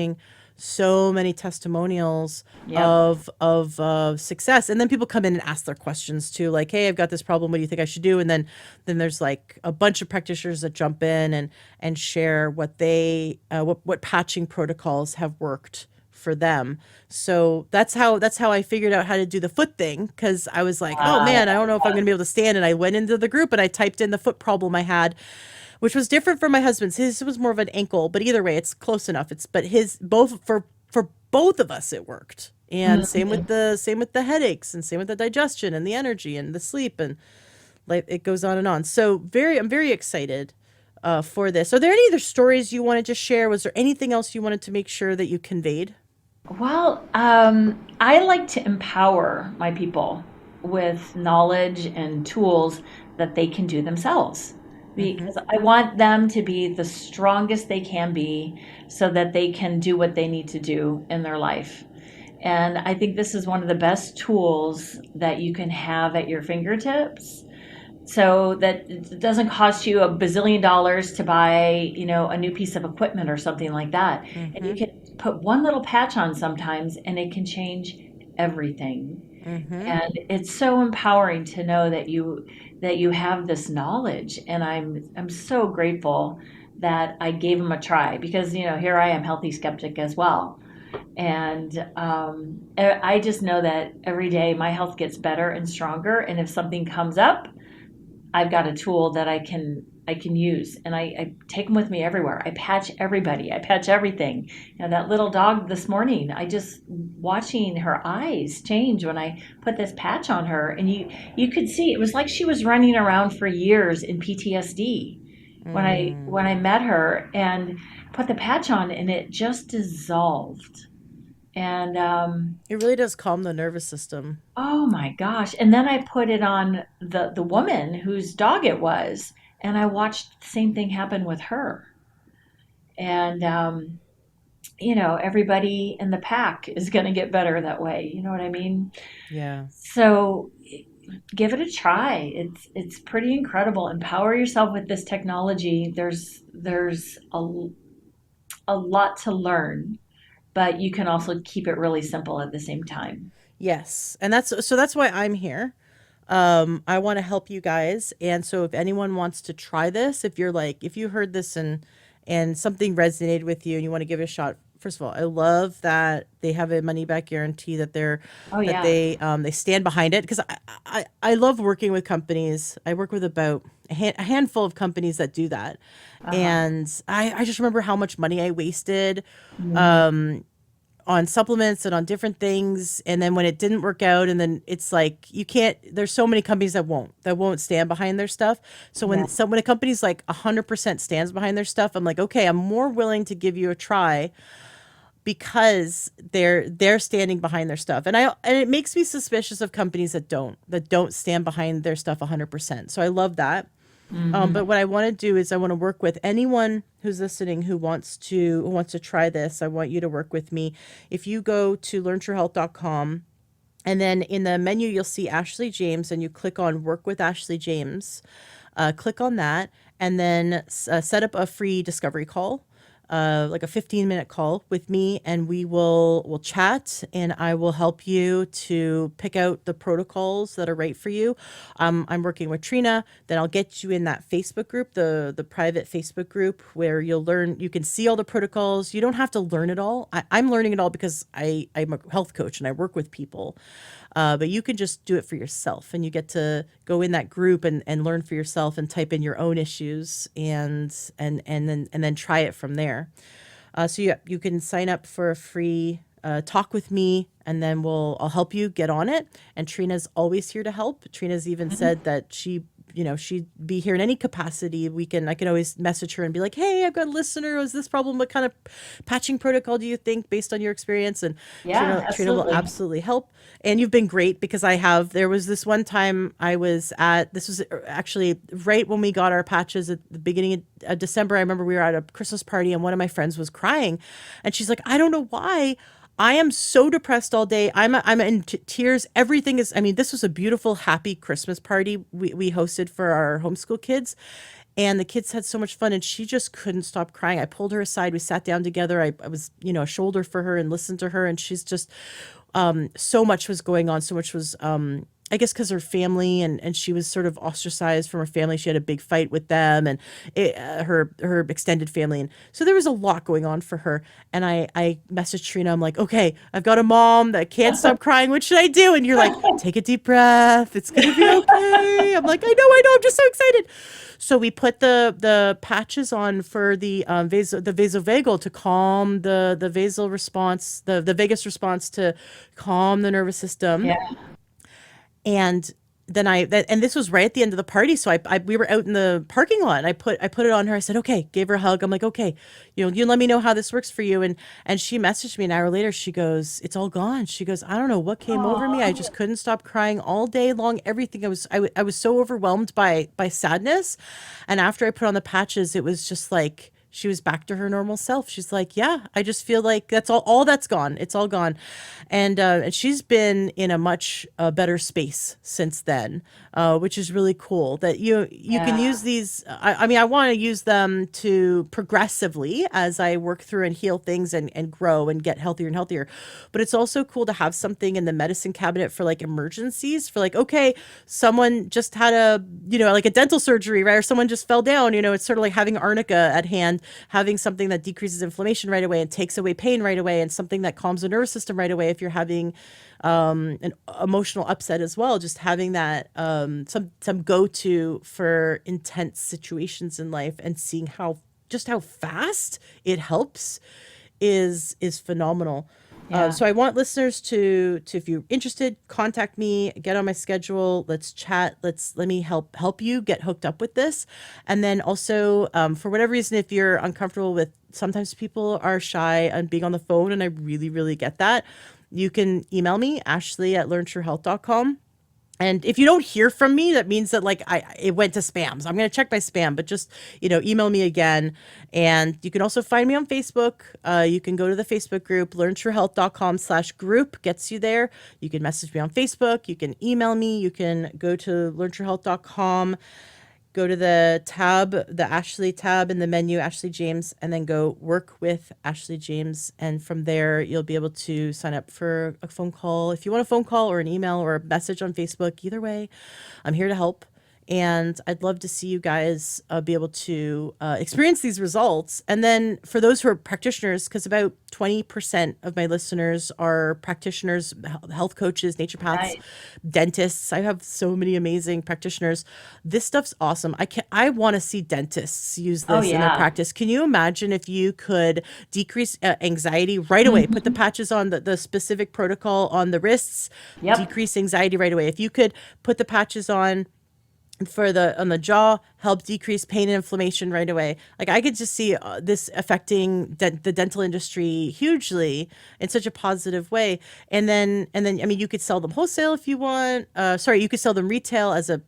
so many testimonials of success. And then people come in and ask their questions too, like, hey, I've got this problem, what do you think I should do? And then there's like a bunch of practitioners that jump in and share what they what patching protocols have worked for them. So that's how I figured out how to do the foot thing, because I was like, oh man, I don't know if I'm gonna be able to stand. And I went into the group and I typed in the foot problem I had, which was different from my husband's. His was more of an ankle, but either way, it's close enough. But his, both for both of us, it worked. And same with the headaches, and same with the digestion and the energy and the sleep. And Like it goes on and on. So I'm very excited for this. Are there any other stories you wanted to share? Was there anything else you wanted to make sure that you conveyed? Well, I like to empower my people with knowledge and tools that they can do themselves Mm-hmm. because I want them to be the strongest they can be so that they can do what they need to do in their life. And I think this is one of the best tools that you can have at your fingertips so that it doesn't cost you a bazillion dollars to buy, a new piece of equipment or something like that. And Mm-hmm. you can put one little patch on sometimes and it can change everything. Mm-hmm. And it's so empowering to know that you have this knowledge, and I'm so grateful that I gave them a try because here I am, healthy skeptic as well. And I just know that every day my health gets better and stronger, and if something comes up, I've got a tool that I can use, and I take them with me everywhere. I patch everybody. I patch everything. That little dog this morning, I just watching her eyes change when I put this patch on her, and you could see it was like she was running around for years in PTSD when I met her and put the patch on, and it just dissolved. And It really does calm the nervous system. oh my gosh. And then I put it on the woman whose dog it was, and I watched the same thing happen with her. And everybody in the pack is going to get better that way. You know what I mean? Yeah. So give it a try. It's pretty incredible. Empower yourself with this technology. There's a lot to learn, but you can also keep it really simple at the same time. Yes. And that's why I'm here. I want to help you guys. And so if anyone wants to try this, if you heard this and something resonated with you and you want to give it a shot, first of all, I love that they have a money back guarantee Oh that yeah. they stand behind it because I love working with companies. I work with about a handful of companies that do that. Uh-huh. And I just remember how much money I wasted Mhm. on supplements and on different things, and then when it didn't work out, and then it's like you can't, there's so many companies that won't stand behind their stuff. So Yeah. when a company's like 100% stands behind their stuff, I'm like, okay, I'm more willing to give you a try because they're standing behind their stuff. And it makes me suspicious of companies that don't stand behind their stuff 100%. So I love that. Hmm. But what I want to do is I want to work with anyone who's listening who wants to try this. I want you to work with me. If you go to learntourhealth.com, and then in the menu you'll see Ashley James, and you click on Work with Ashley James. Click on that, and then set up a free discovery call, like a 15-minute call with me, and we'll chat, and I will help you to pick out the protocols that are right for you. I'm working with Trina. Then I'll get you in that Facebook group, the private Facebook group, where you'll learn. You can see all the protocols. You don't have to learn it all. I'm learning it all because I'm a health coach and I work with people. But you can just do it for yourself, and you get to go in that group and learn for yourself and type in your own issues and then try it from there. So you can sign up for a free talk with me, and then I'll help you get on it. And Trina's always here to help. Trina's even said that she'd be here in any capacity. I can always message her and be like, hey, I've got a listener. Is this problem? What kind of patching protocol do you think based on your experience? And Yeah, Trina will absolutely. absolutely help. And you've been great because there was this one time this was actually right when we got our patches at the beginning of December. I remember we were at a Christmas party and one of my friends was crying, and she's like, I don't know why. I am so depressed all day. I'm in tears. Everything is. I mean, this was a beautiful, happy Christmas party we hosted for our homeschool kids, and the kids had so much fun. And she just couldn't stop crying. I pulled her aside. We sat down together. I was a shoulder for her and listened to her. And she's just so much was going on. So much was I guess because her family and she was sort of ostracized from her family. She had a big fight with them and her extended family, and so there was a lot going on for her. And I messaged Trina. I'm like, okay, I've got a mom that can't stop crying. What should I do? And you're like, take a deep breath. It's gonna be okay. I'm like, I know. I'm just so excited. So we put the patches on for the the vasovagal to calm the vasal response, the vagus response to calm the nervous system. Yeah. And and this was right at the end of the party. So we were out in the parking lot and I put it on her. I said, okay, gave her a hug. I'm like, okay, you let me know how this works for you. And she messaged me an hour later. She goes, it's all gone. She goes, I don't know what came over me. I Oh, just couldn't stop crying all day long. Everything I was so overwhelmed by sadness. And after I put on the patches, it was just like, she was back to her normal self. She's like, yeah, I just feel like that's all that's gone. It's all gone. And she's been in a much better space since then, which is really cool that you can use yeah. these. I mean, I want to use them to progressively as I work through and heal things and grow and get healthier and healthier. But it's also cool to have something in the medicine cabinet for like emergencies, for like, okay, someone just had like a dental surgery, right? Or someone just fell down. It's sort of like having arnica at hand, having something that decreases inflammation right away and takes away pain right away, and something that calms the nervous system right away if you're having an emotional upset as well. Just having that some go to for intense situations in life, and seeing how fast it helps is phenomenal. Yeah. So I want listeners to if you're interested, contact me, get on my schedule, let's chat, let me help you get hooked up with this. And then also, for whatever reason, if you're uncomfortable with, sometimes people are shy and being on the phone, and I really, really get that. You can email me, Ashley@learntruehealth.com. And if you don't hear from me, that means that like it went to spam. So I'm going to check my spam, but just, email me again. And you can also find me on Facebook. You can go to the Facebook group, learntruehealth.com/group gets you there. You can message me on Facebook. You can email me. You can go to learntruehealth.com, go to the Ashley tab in the menu, Ashley James, and then go work with Ashley James. And from there, you'll be able to sign up for a phone call. If you want a phone call or an email or a message on Facebook, either way, I'm here to help. And I'd love to see you guys be able to experience these results. And then for those who are practitioners, because about 20% of my listeners are practitioners, health coaches, naturopaths, Nice. dentists. I have so many amazing practitioners. This stuff's awesome. I want to see dentists use Oh this in their yeah. practice. Can you imagine if you could decrease anxiety right away? Put the Mhm. patches on the specific protocol on the wrists, Yep. decrease anxiety right away. If you could put the patches for the on the jaw, help decrease pain and inflammation right away. Like I could just see this affecting the dental industry hugely in such a positive way. And then I mean, you could sell them wholesale if you want. Sorry, you could sell them retail as a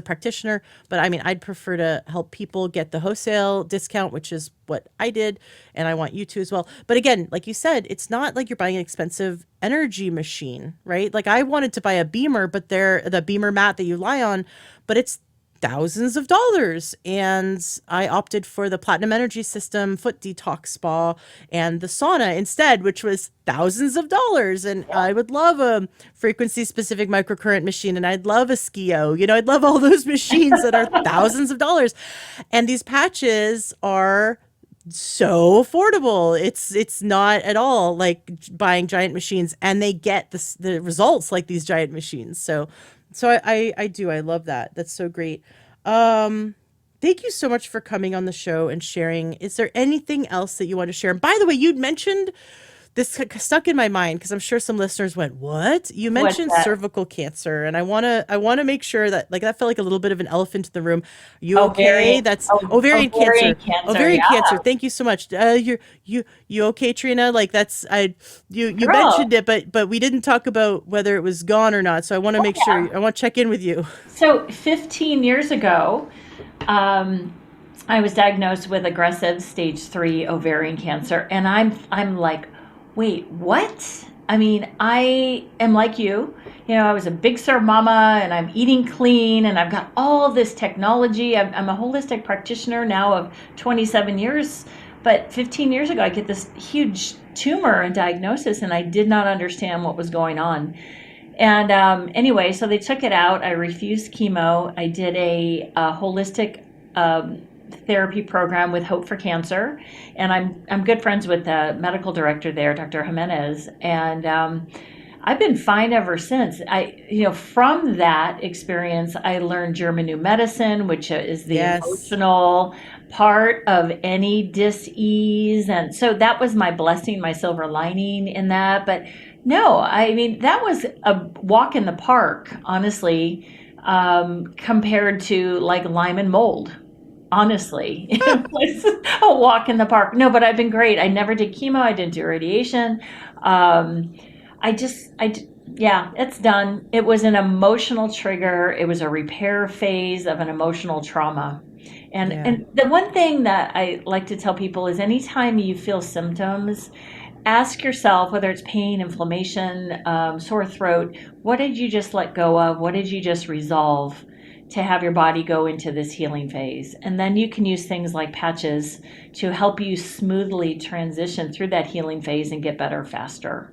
practitioner, but I mean, I'd prefer to help people get the wholesale discount, which is what I did, and I want you to as well. But again, like you said, it's not like you're buying an expensive energy machine, right? Like I wanted to buy a Beamer, but they're the Beamer mat that you lie on, but it's thousands of dollars. And I opted for the Platinum Energy System foot detox spa and the sauna instead, which was thousands of dollars. And I would love a frequency specific microcurrent machine, and I'd love a skio. I'd love all those machines that are thousands of dollars. And these patches are so affordable. It's not at all like buying giant machines, and they get the results like these giant machines. So I love that. That's so great. Um Thank you so much for coming on the show and sharing. Is there anything else that you want to share? And by the way, you'd mentioned this stuck in my mind because I'm sure some listeners went, "What?" You What's mentioned that? cervical cancer, and I want to make sure that like that felt like a little bit of an elephant in the room. You okay? Ovarian, That's ovarian ovarian cancer. cancer. Ovarian cancer. Yeah, Thank you so much. You okay, Trina? Like that's I you girl. mentioned it, but we didn't talk about whether it was gone or not. So I want to Oh make sure. yeah. I want to check in with you. So 15 years ago, um, I was diagnosed with aggressive stage 3 ovarian cancer, and I'm like, wait, what? I mean, I am like you. I was a big serve mama, and I'm eating clean, and I've got all this technology. I'm a holistic practitioner now of 27 years, but 15 years ago, I get this huge tumor and diagnosis, and I did not understand what was going on. And anyway, so they took it out. I refused chemo. I did a holistic therapy program with Hope for Cancer, and I'm good friends with the medical director there, Dr. Jimenez, and I've been fine ever since. From that experience, I learned German New Medicine, which is the Yes. emotional part of any dis-ease, and so that was my blessing, my silver lining in that. But no, I mean that was a walk in the park, honestly. compared to like Lyme and mold. Honestly, it was a walk in the park. No, but I've been great. I never did chemo. I didn't do radiation. Um, yeah, it's done. It was an emotional trigger. It was a repair phase of an emotional trauma. Yeah. And the one thing that I like to tell people is anytime you feel symptoms, ask yourself whether it's pain, inflammation, sore throat, what did you just let go of? What did you just resolve to have your body go into this healing phase? And then you can use things like patches to help you smoothly transition through that healing phase and get better faster.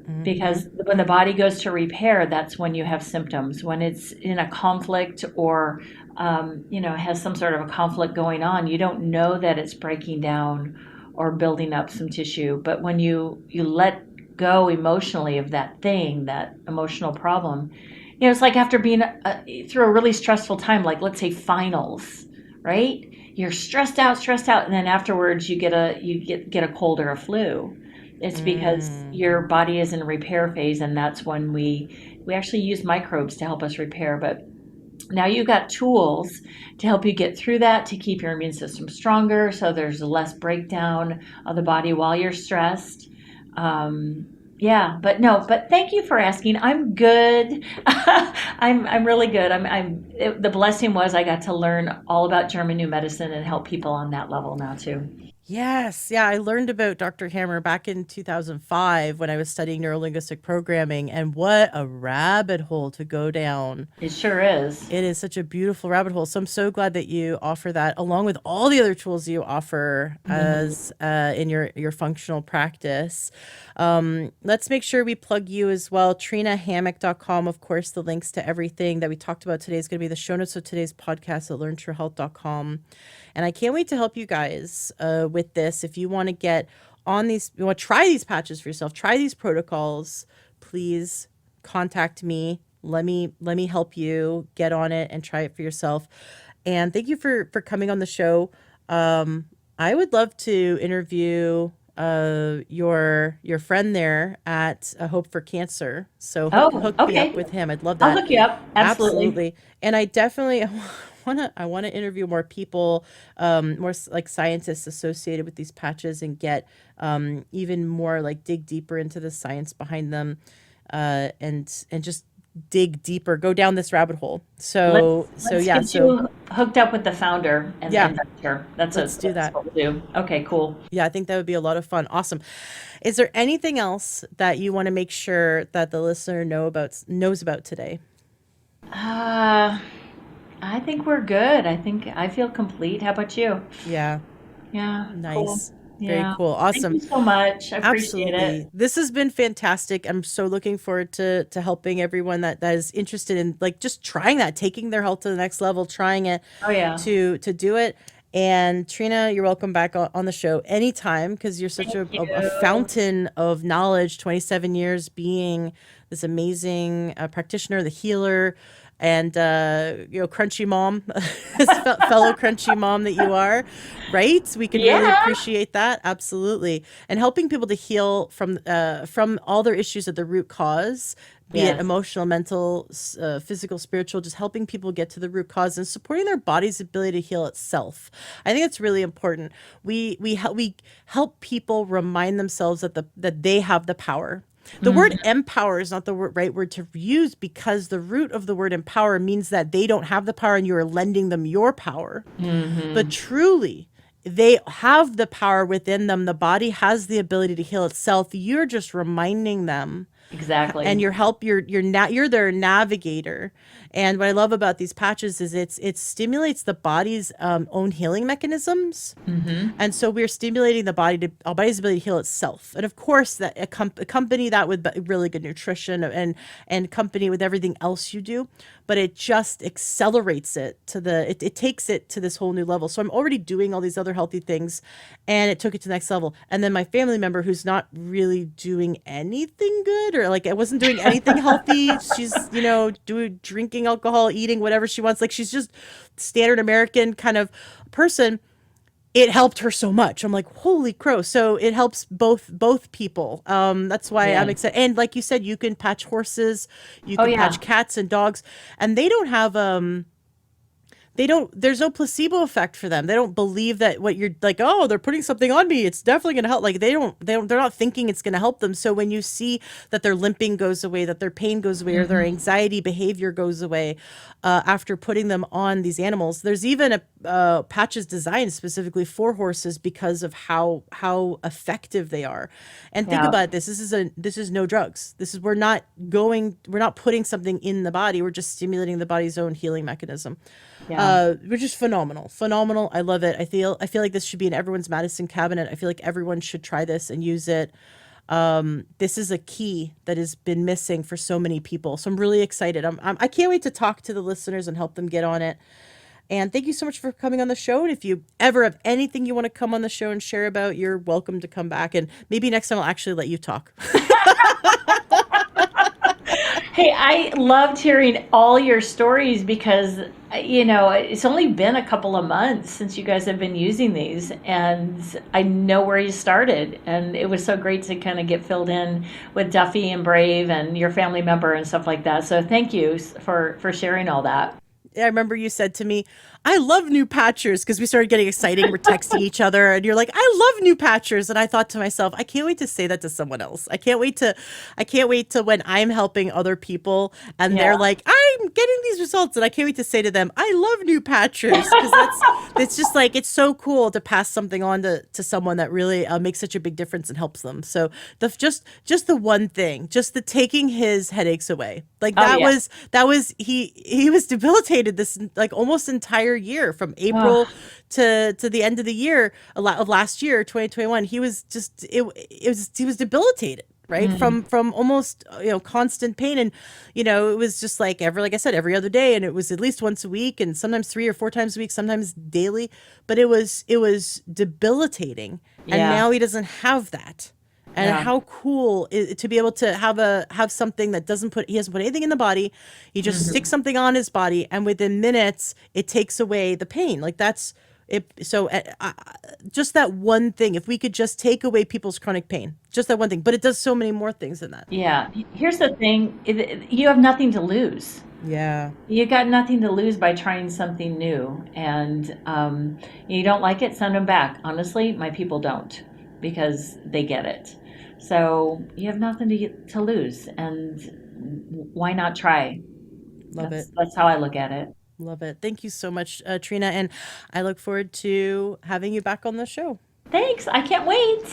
Hmm. Because when the body goes to repair, that's when you have symptoms. When it's in a conflict or has some sort of a conflict going on, you don't know that it's breaking down or building up some tissue. But when you let go emotionally of that thing, that emotional problem, it's like after being through a really stressful time, like let's say finals, right? You're stressed out, and then afterwards you get a cold or a flu. It's because Mm. your body is in a repair phase, and that's when we actually use microbes to help us repair. But now you've got tools to help you get through that, to keep your immune system stronger, so there's less breakdown of the body while you're stressed. Yeah, but no, but thank you for asking. I'm good. I'm really good. The blessing was I got to learn all about German new medicine and help people on that level now too. Yes. Yeah. I learned about Dr. Hammer back in 2005 when I was studying neurolinguistic programming, and what a rabbit hole to go down. It sure is. It is such a beautiful rabbit hole. So I'm so glad that you offer that along with all the other tools you offer Mhm. as in your functional practice. Let's make sure we plug you as well. TrinaHammack.com. Of course, the links to everything that we talked about today is going to be the show notes of today's podcast at LearnTrueHealth.com. And I can't wait to help you guys with this. If you want to get on these, you want to try these patches for yourself, try these protocols, please contact me. Let me help you get on it and try it for yourself. And thank you for coming on the show. Um, I would love to interview your friend there at Hope for Cancer. So Oh, hook me up okay. with him. I'd love I'll that. look you up. Absolutely. Absolutely. And I definitely want to interview more people, more like scientists associated with these patches, and get even more like dig deeper into the science behind them, and just dig deeper, go down this rabbit hole. So Let's yeah, get so you hooked up with the founder and yeah, investor. That's let's do that's that. what we'll do. Okay, cool. Yeah, I think that would be a lot of fun. Awesome. Is there anything else that you want to make sure that the listener knows about today? Uh, I think we're good. I think I feel complete. How about you? Yeah, Yeah, cool. nice. Very Yeah. cool. Thank Awesome. you so much. I appreciate Absolutely. it. This has been fantastic. I'm so looking forward to helping everyone that is interested in like just trying that, taking their health to the next level, trying it Oh yeah. to do it. And Trina, you're welcome back on the show anytime because you're such Thank a you. fountain of knowledge, 27 years being this amazing practitioner, the healer, and crunchy mom, this fellow crunchy mom that you are, right? We can really Yeah. appreciate that, absolutely, and helping people to heal from all their issues at the root cause, be it Yes. emotional, mental, physical, spiritual, just helping people get to the root cause and supporting their body's ability to heal itself. I think it's really important. We help people remind themselves that they have the power. The word Mhm. empower is not the right word to use because the root of the word empower means that they don't have the power and you are lending them your power. But Mhm. truly, they have the power within them. The body has the ability to heal itself. You're just reminding them, and Exactly. you're their navigator. And what I love about these patches is it stimulates the body's own healing mechanisms, Mhm. and so we're stimulating our body's ability to heal itself. And of course, that accompany that with really good nutrition and company with everything else you do. But it just accelerates it takes it to this whole new level. So I'm already doing all these other healthy things, and it took it to the next level. And then my family member who's not really doing anything good, or like I wasn't doing anything healthy. She's doing drinking alcohol, eating whatever she wants. Like she's just standard American kind of person, it helped her so much. I'm like, holy crow. So it helps both people. That's why I'm Yeah. excited. And like you said, you can patch horses, you Oh can yeah. patch cats and dogs, and they don't there's no placebo effect for them. They don't believe that what you're like, oh, they're putting something on me, it's definitely going to help. Like they're not thinking it's going to help them. So when you see that their limping goes away, that their pain goes away, or their Hmm. anxiety behavior goes away after putting them on these animals. There's even a patches designed specifically for horses because of how effective they are. And think Yeah. about this is no drugs. This is we're not putting something in the body. We're just stimulating the body's own healing mechanism, Yeah. which is phenomenal. I love it. I feel like this should be in everyone's medicine cabinet. I feel like everyone should try this and use it. This is a key that has been missing for so many people. So I'm really excited. I can't wait to talk to the listeners and help them get on it. And thank you so much for coming on the show. And if you ever have anything you want to come on the show and share about, you're welcome to come back. And maybe next time I'll actually let you talk. Hey, I loved hearing all your stories because, it's only been a couple of months since you guys have been using these, and I know where you started. And it was so great to kind of get filled in with Duffy and Brave and your family member and stuff like that. So thank you for sharing all that. I remember you said to me, I love new patchers, because we started getting excited. We're texting each other and you're like, I love new patchers. And I thought to myself, I can't wait to say that to someone else. I can't wait to when I'm helping other people and Yeah. they're like, I'm getting these results. And I can't wait to say to them, I love new patchers, because it's just like, it's so cool to pass something on to someone that really makes such a big difference and helps them. So just the one thing, just the taking his headaches away. Like Oh yeah. he was debilitated this like almost entire year from April Oh, to the end of the year of last year, 2021. He was just he was debilitated, right? mm, From almost constant pain. And it was just like like I said, every other day, and it was at least once a week, and sometimes 3 or 4 times a week, sometimes daily. But it was debilitating, and yeah. now he doesn't have that. And Yeah. how cool to be able to have something that he doesn't put anything in the body. He just Hmm. sticks something on his body, and within minutes it takes away the pain. Like that's it. So just that one thing, if we could just take away people's chronic pain, just that one thing, but it does so many more things than that. Yeah. Here's the thing, you have nothing to lose. Yeah. You got nothing to lose by trying something new. And you don't like it, send them back. Honestly, my people don't because they get it. So you have nothing to lose. And why not try? Love it. That's how I look at it. Love it. Thank you so much, Trina. And I look forward to having you back on the show. Thanks. I can't wait.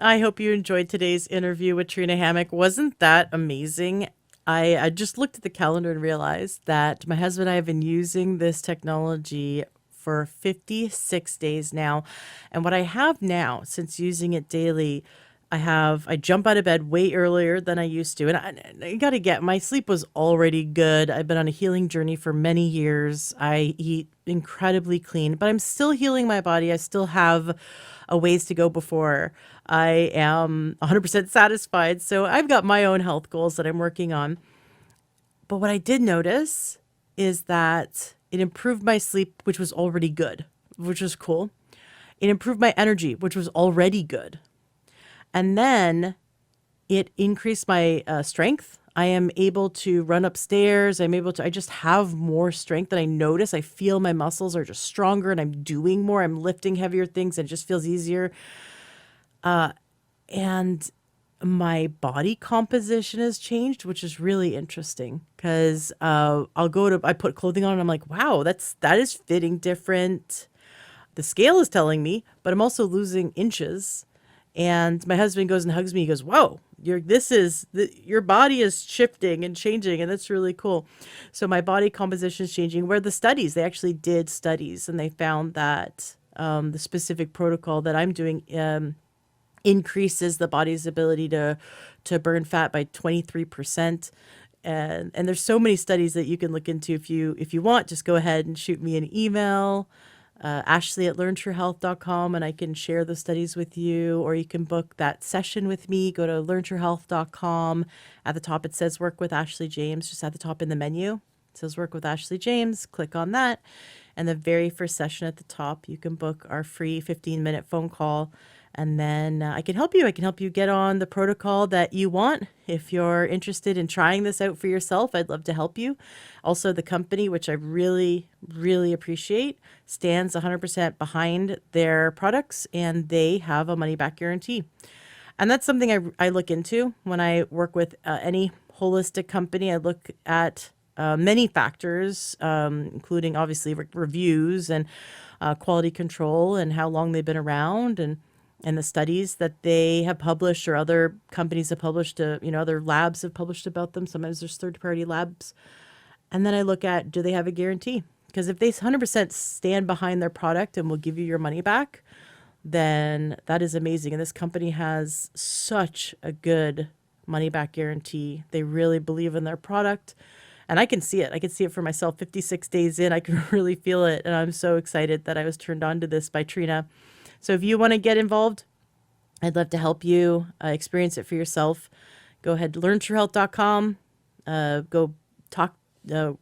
I hope you enjoyed today's interview with Trina Hammack. Wasn't that amazing? I just looked at the calendar and realized that my husband and I have been using this technology for 56 days now. And what I have now, since using it daily, I jump out of bed way earlier than I used to. And I got to get my sleep was already good. I've been on a healing journey for many years. I eat incredibly clean, but I'm still healing my body. I still have a ways to go before I am 100% satisfied. So I've got my own health goals that I'm working on. But what I did notice is that it improved my sleep, which was already good, which was cool. It improved my energy, which was already good. And then it increased my strength. I am able to run upstairs. I just have more strength than I notice. I feel my muscles are just stronger and I'm doing more. I'm lifting heavier things and it just feels easier. And my body composition has changed, which is really interesting because I put clothing on and I'm like, wow, that is fitting different. The scale is telling me, but I'm also losing inches. And my husband goes and hugs me. He goes, "Whoa, your body is shifting and changing, and that's really cool." So my body composition is changing. Where they actually did studies, and they found that the specific protocol that I'm doing increases the body's ability to burn fat by 23%. And there's so many studies that you can look into. If you want, just go ahead and shoot me an email, Ashley@learntruehealth.com, and I can share the studies with you, or you can book that session with me. Go to learntruehealth.com. At the top it says work with Ashley James, just at the top in the menu it says work with Ashley James. Click on that And the very first session at the top, you can book our free 15-minute phone call. And then I can help you. I can help you get on the protocol that you want. If you're interested in trying this out for yourself, I'd love to help you. Also, the company, which I really, really appreciate, stands 100% behind their products, and they have a money back guarantee. And that's something I look into when I work with any holistic company. I look at many factors, including obviously reviews and quality control and how long they've been around, and the studies that they have published or other companies have published, other labs have published about them. Sometimes there's third-party labs. And then I look at, do they have a guarantee? Because if they 100% stand behind their product and will give you your money back, then that is amazing. And this company has such a good money back guarantee. They really believe in their product. And I can see it. I can see it for myself. 56 days in, I can really feel it. And I'm so excited that I was turned on to this by Trina. So if you want to get involved, I'd love to help you experience it for yourself. Go ahead to learntruehealth.com. Go talk,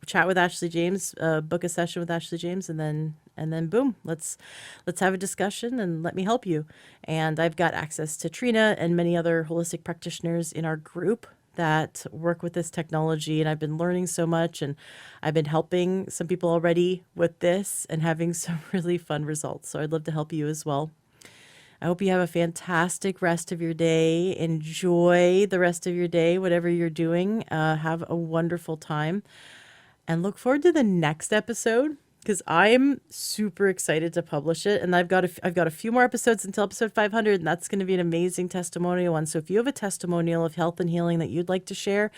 chat with Ashley James, book a session with Ashley James, and then boom, let's have a discussion and let me help you. And I've got access to Trina and many other holistic practitioners in our group that work with this technology, and I've been learning so much, and I've been helping some people already with this and having some really fun results. So I'd love to help you as well. I hope you have a fantastic rest of your day. Enjoy the rest of your day, whatever you're doing. Have a wonderful time, and look forward to the next episode, because I'm super excited to publish it. And I've got a few more episodes until episode 500, and that's going to be an amazing testimonial one. So if you have a testimonial of health and healing that you'd like to share,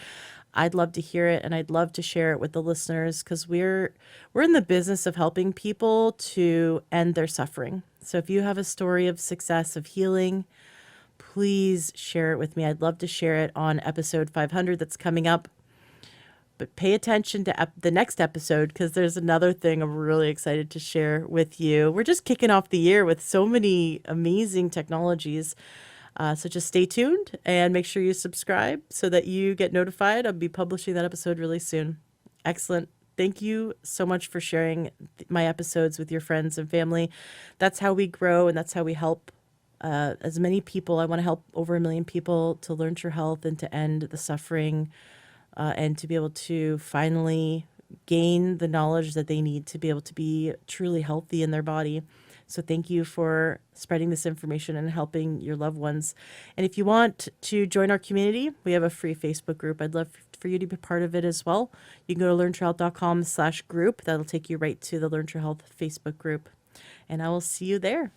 I'd love to hear it, and I'd love to share it with the listeners, because we're in the business of helping people to end their suffering. So if you have a story of success, of healing, please share it with me. I'd love to share it on episode 500 that's coming up. But pay attention to the next episode, because there's another thing I'm really excited to share with you. We're just kicking off the year with so many amazing technologies. So just stay tuned and make sure you subscribe so that you get notified. I'll be publishing that episode really soon. Excellent. Thank you so much for sharing my episodes with your friends and family. That's how we grow, and that's how we help as many people. I want to help over 1 million people to learn true health and to end the suffering, and to be able to finally gain the knowledge that they need to be able to be truly healthy in their body. So thank you for spreading this information and helping your loved ones. And if you want to join our community, we have a free Facebook group. I'd love for you to be part of it as well. You can go to learntruehealth.com/group. That'll take you right to the Learn True Health Facebook group. And I will see you there.